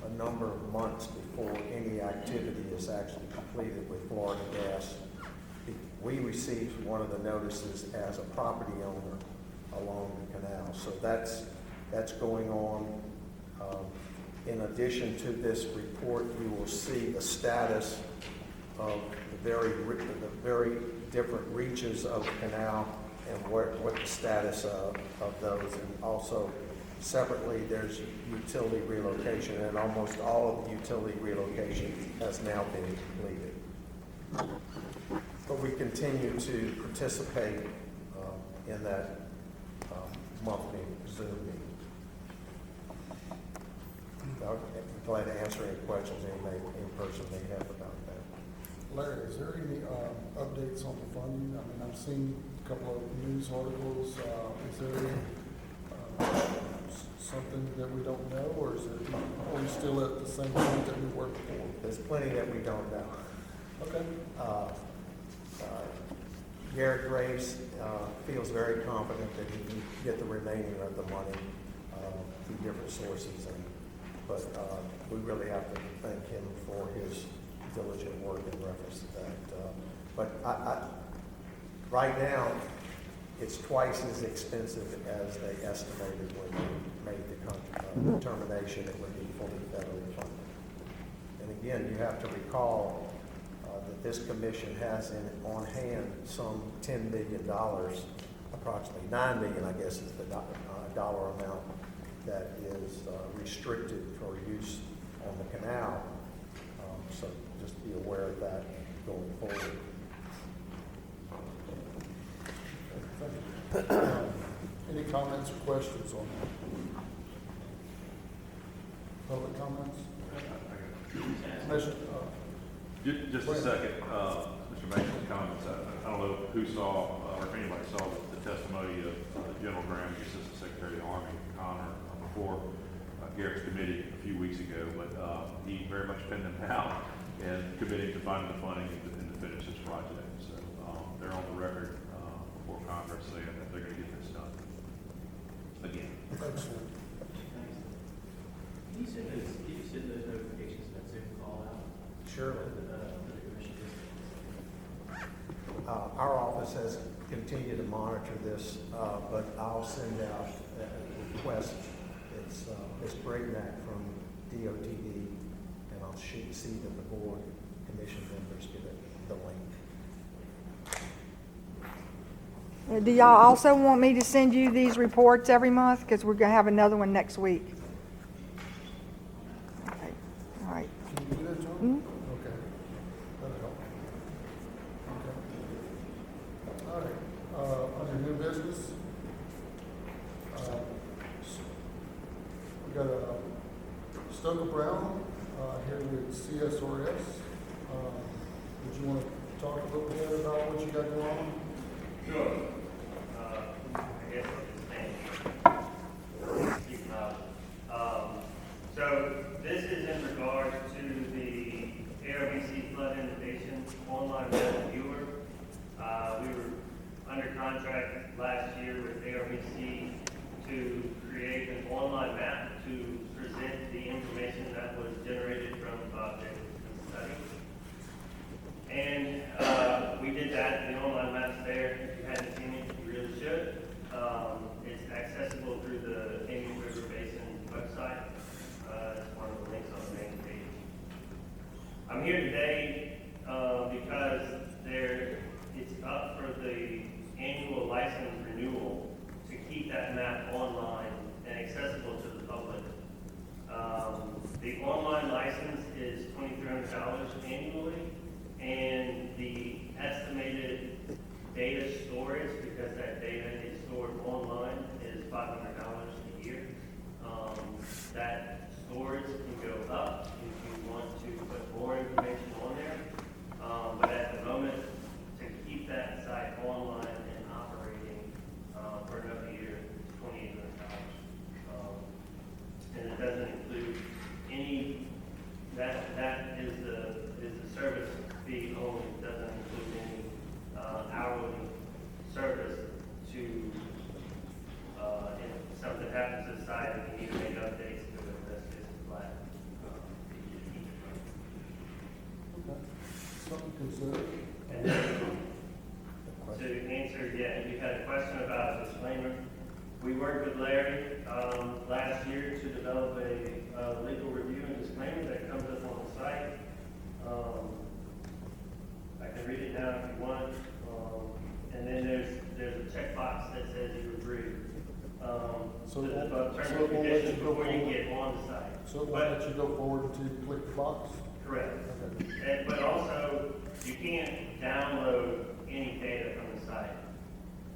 D: a number of months before any activity is actually completed with Florida Gas. We received one of the notices as a property owner along the canal, so that's going on. In addition to this report, you will see the status of the very different reaches of the canal and what the status of those. And also, separately, there's utility relocation, and almost all of the utility relocation has now been completed. But we continue to participate in that monthly Zoom meeting. I'm glad to answer any questions any person may have about that.
A: Larry, is there any updates on the funding? I mean, I've seen a couple of news articles. Is there any, something that we don't know, or are we still at the same point that we were before?
D: There's plenty that we don't know.
A: Okay.
D: Garrett Graves feels very confident that he can get the remaining of the money through different sources, but we really have to thank him for his diligent work in reference to that. But right now, it's twice as expensive as they estimated when they made the determination it would be fully federally funded. And again, you have to recall that this commission has on hand some $10 million, approximately $9 million, I guess, is the dollar amount that is restricted for use on the canal. So just be aware of that going forward.
A: Any comments or questions on that? Public comments? Commissioner,
E: Just a second, Mr. Mason's comments. I don't know who saw, or if anybody saw the testimony of General Graham, the Assistant Secretary of the Army, Connor, before Garrett's committee a few weeks ago, but he very much pinned them down and committing to finding the funding and to finish this project. So they're on the record before Congress saying that they're going to get this done. Again.
A: excellent.
C: Can you send those notifications that Zoom call out?
D: Surely.
C: To the commission?
D: Our office has continued to monitor this, but I'll send out a request. It's Ms. Brignac from DOTD, and I'll see that the board commission members get the link.
K: Do y'all also want me to send you these reports every month? Because we're going to have another one next week. Okay. All right.
A: Can you do that, John?
K: Mhm.
A: Okay. That'll help. Okay. All right. Under new business, we got Stoker Brown here with CSRS. Would you want to talk a little bit about what you got going on?
L: Sure. I guess I'll just keep up. So this is in regards to the ARBC flood inundation online web viewer. We were under contract last year with ARBC to create an online map to present the information that was generated from Bob Jacobson's study. And we did that. The online map's there. If you hadn't seen it, you really should. It's accessible through the Amy River Basin website. It's one of the links on the main page. I'm here today because it's up for the annual license renewal to keep that map online and accessible to the public. The online license is $2,300 annually, and the estimated data storage, because that data is stored online, is $500 a year. That storage can go up if you want to put more We worked with Larry, last year to develop a legal review and disclaimer that comes up on the site. I can read it now if you want. And then there's a checkbox that says you agree.
A: So
L: to
A: it
L: the
A: won't-
L: terms
A: so
L: and
A: it won't let
L: conditions
A: you go
L: before you
A: forward?
L: get on the site.
A: So it won't
L: But-
A: let you go forward until you click the box?
L: Correct.
A: Okay.
L: But also, you can't download any data from the site.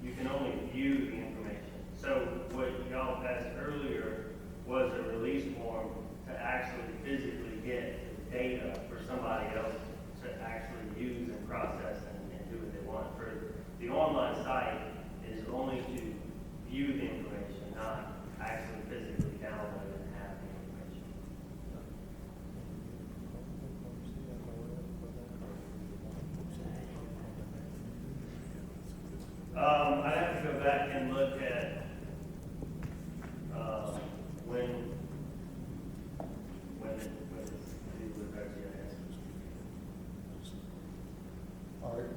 L: You can only view the information. So what y'all passed earlier was a release form to actually physically get data for somebody else to actually use and process and do what they want. For the online site is only to view the information, not actually physically download and have the information. I'd have to go back and look at, when it's due with RGIS.
A: All right,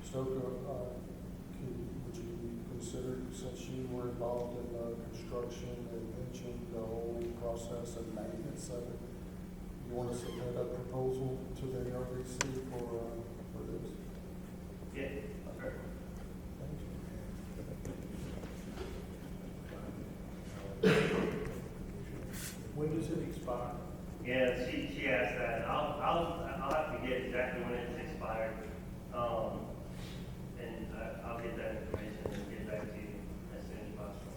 A: Stoker, would you consider, since you were involved in the construction and mentioned the whole process and maintenance of it, you want to submit a proposal to the RDC for this?
L: Yeah, sure.
J: When does it expire?
L: Yeah, she asked that. I'll have to get exactly when it's expired. And I'll get that information and get back to you as soon as possible.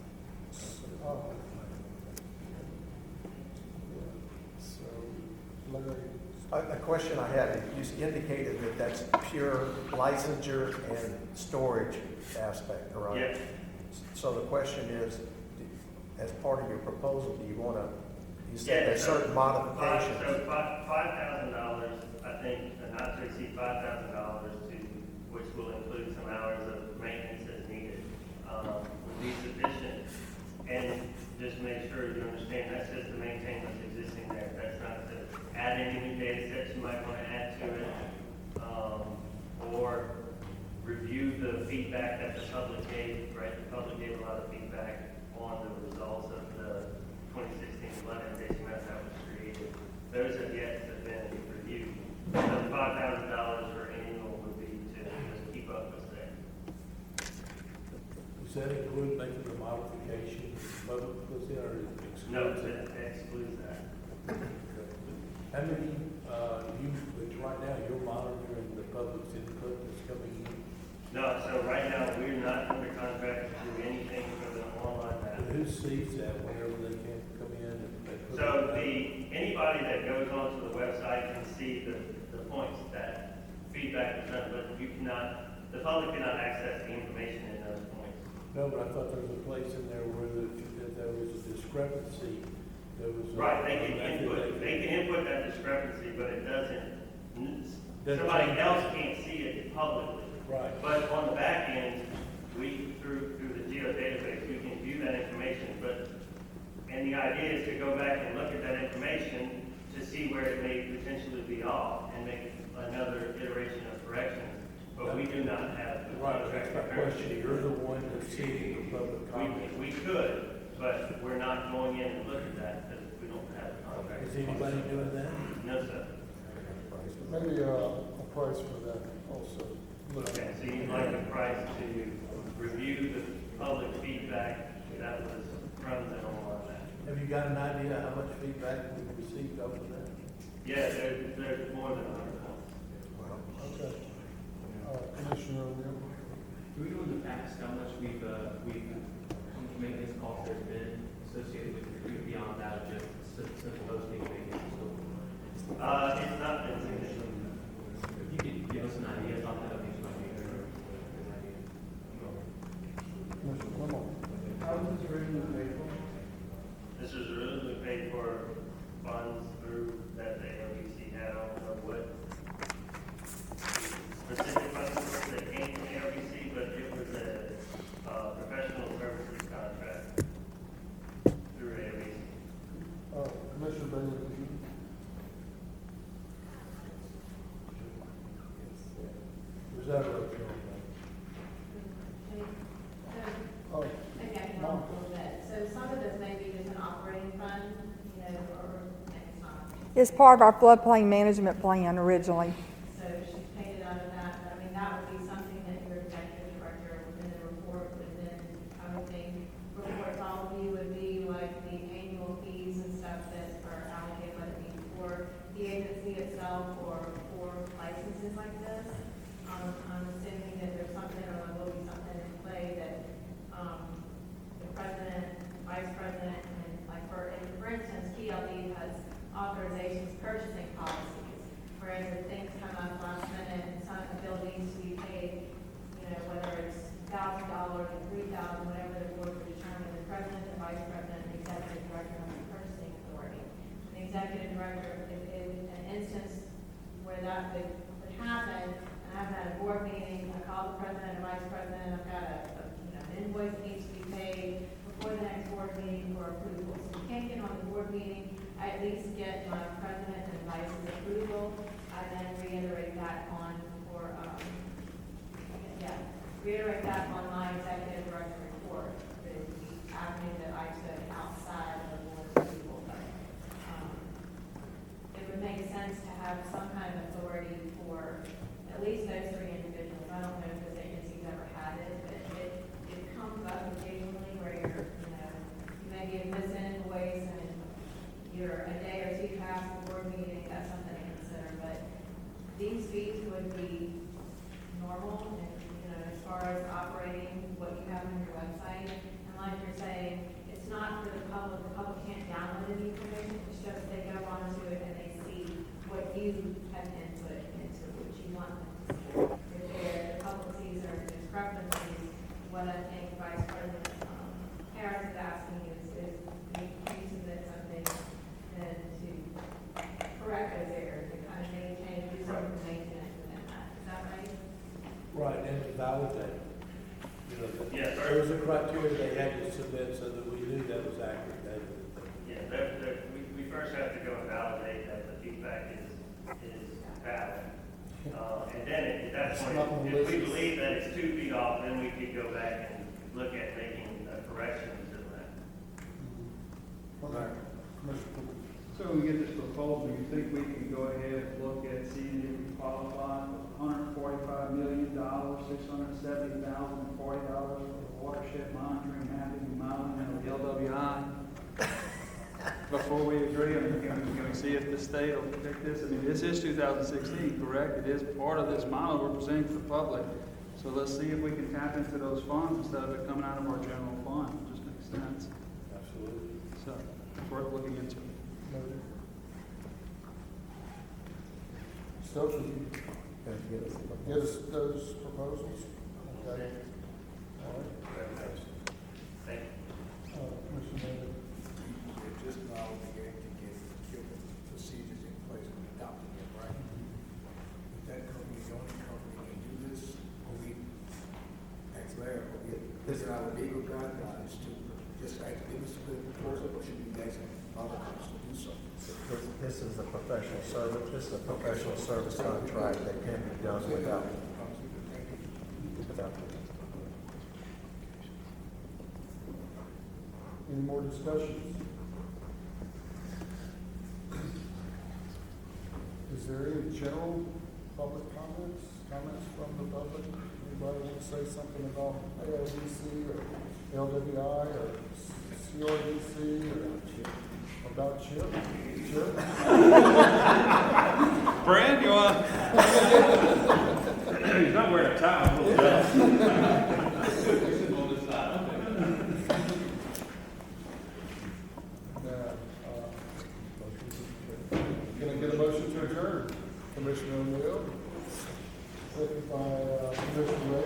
A: So, Larry,
D: A question I had, you indicated that that's pure licensure and storage aspect, correct?
L: Yes.
D: So the question is, as part of your proposal, do you want to, you
L: Yeah,
D: said there's
L: so
D: certain modifications.
L: $5,000, I think, not to exceed $5,000 to, which will include some hours of maintenance as needed, would be sufficient. And just make sure you understand, that's just to maintain what's existing there. That's not to add any new data sets you might want to add to it, or review the feedback that the public gave, right? The public gave a lot of feedback on the results of the 2016 flood mitigation map that was created. Those have yet to have been reviewed. So the $5,000 for annual would be to just keep up with that.
J: Does that include making the modification public, was it, or excludes?
L: No, that excludes that.
J: How many, but right now, you're monitoring the public's input that's coming in?
L: No, so right now, we're not under contract to do anything for the online map.
J: Who sees that whenever they can come in and they put?
L: So anybody that goes onto the website can see the points that feedback is done, but you cannot, the public cannot access the information in those points.
J: No, but I thought there was a place in there where that there was a discrepancy. There was.
L: Right, they can input that discrepancy, but it doesn't, somebody
J: change.
L: else can't see it publicly.
J: Right.
L: But on the back end, through the geo database, we can view that information, and the idea is to go back and look at that information to see where it may potentially be off and make another iteration of corrections. But we do not have the
J: Right,
L: contract.
J: that's my question. You're the one that's seeing the public comment.
L: We could, but we're not going in and looking at that because we don't have the contract.
J: Is anybody doing that?
L: No, sir.
A: maybe a price for that also.
L: Okay, so you'd like a price to review the public feedback that was from the online map?
J: Have you got an idea how much feedback we've received over that?
L: Yeah, there's more than 100.
A: Okay. Commissioner O'Neill?
C: Do we know in the past how much how much maintenance costs there's been associated with it beyond that of just simple hosting maintenance and so forth?
L: It's not been significant.
C: If you could give us an idea about that, I think it might be a good idea.
A: Commissioner Clement?
G: How was this originally paid for?
L: This was originally paid for funds through that the ARBC had. I don't know what specific funds that came from the ARBC, but it was a professional services contract through ARBC.
A: Commissioner Bailey, did you?
J: Was that a road
A: Oh,
K: It's part of our floodplain management plan originally.
O: So she's paid it out of that, but I mean, that would be something that your executive director within the report would then, I would think, report to all of you would be like the annual fees and stuff that are allocated, whether it be for the agency itself or for licenses like this. I'm assuming that there's something, or there will be something in play that, the president, vice president, and like for instance, TLD has authorizations purchasing policies, whereas if things come up last minute and some bill needs to be paid, you know, whether it's $1,000 or $3,000, whatever the board would determine, the president, the vice president, and the executive director have the purchasing authority. And the executive director, if in an instance where that would happen, and I've had a board meeting, I call the president and vice president, I've got an invoice that needs to be paid before the next board meeting for approval. So we can't get on the board meeting, I at least get my president and vice's approval. I then reiterate that on, reiterate that on my executive director report, the avenue that I took outside of the board's approval. But it would make sense to have some kind of authority for at least those three individuals. I don't know if this agency's ever had it, but it comes up occasionally where you're, you know, you may be missing invoice and you're a day or two past the board meeting, that's something to consider. But these fees would be normal and, you know, as far as operating what you have on your website. And like you're saying, it's not for the public can't download any information, it's just they go onto it and they see what you have input into what you want them to see. If there are public sees or discrepancies, what I think Vice President Harris is asking is you submit something then to correct those errors, to kind of maintain, do some maintenance within that. Is that right?
J: Right, and to validate, you know,
L: Yes, sir.
J: there was a criteria they had to submit so that we knew that was accurate data.
L: Yeah, we first have to go and validate that the feedback is valid. And then at that
A: It's
L: point,
A: not on the
L: if we
A: list.
L: believe that it's 2 feet off, then we could go back and look at making corrections to that.
A: Okay. Commissioner Poole.
F: So when we get this proposal, you think we can go ahead and look at seeing if we qualify for $145 million, $670,040 for the watershed monitoring, mapping, and modeling of the LWI? Before we agree, I mean, can we see if the state will pick this? I mean, this is 2016, correct? It is part of this model we're presenting to the public. So let's see if we can tap into those funds instead of it coming out of our general fund. It just makes sense.
J: Absolutely.
F: So it's worth looking into.
A: Noted. Stokes, will you get us those proposals? Okay. All right.
L: Thank you.
A: Commissioner David.
I: Just now, we get procedures in place and adopting it, right? If that company, the only company can do this, or we, ex mayor, or we, this is our legal guidelines to just like give us a proposal, or should we guys have other companies to do so?
D: This is a professional service, this is a professional service contract that can be done without.
A: Any more discussions? Is there any general public comments from the public? Anybody want to say something about ALDC or LWI or CRDC or about CHIP? CHIP?
F: Brad, you want?
E: He's not wearing a tie.
A: Can I get a motion to adjourn? Commissioner O'Neill, second by Commissioner Ray.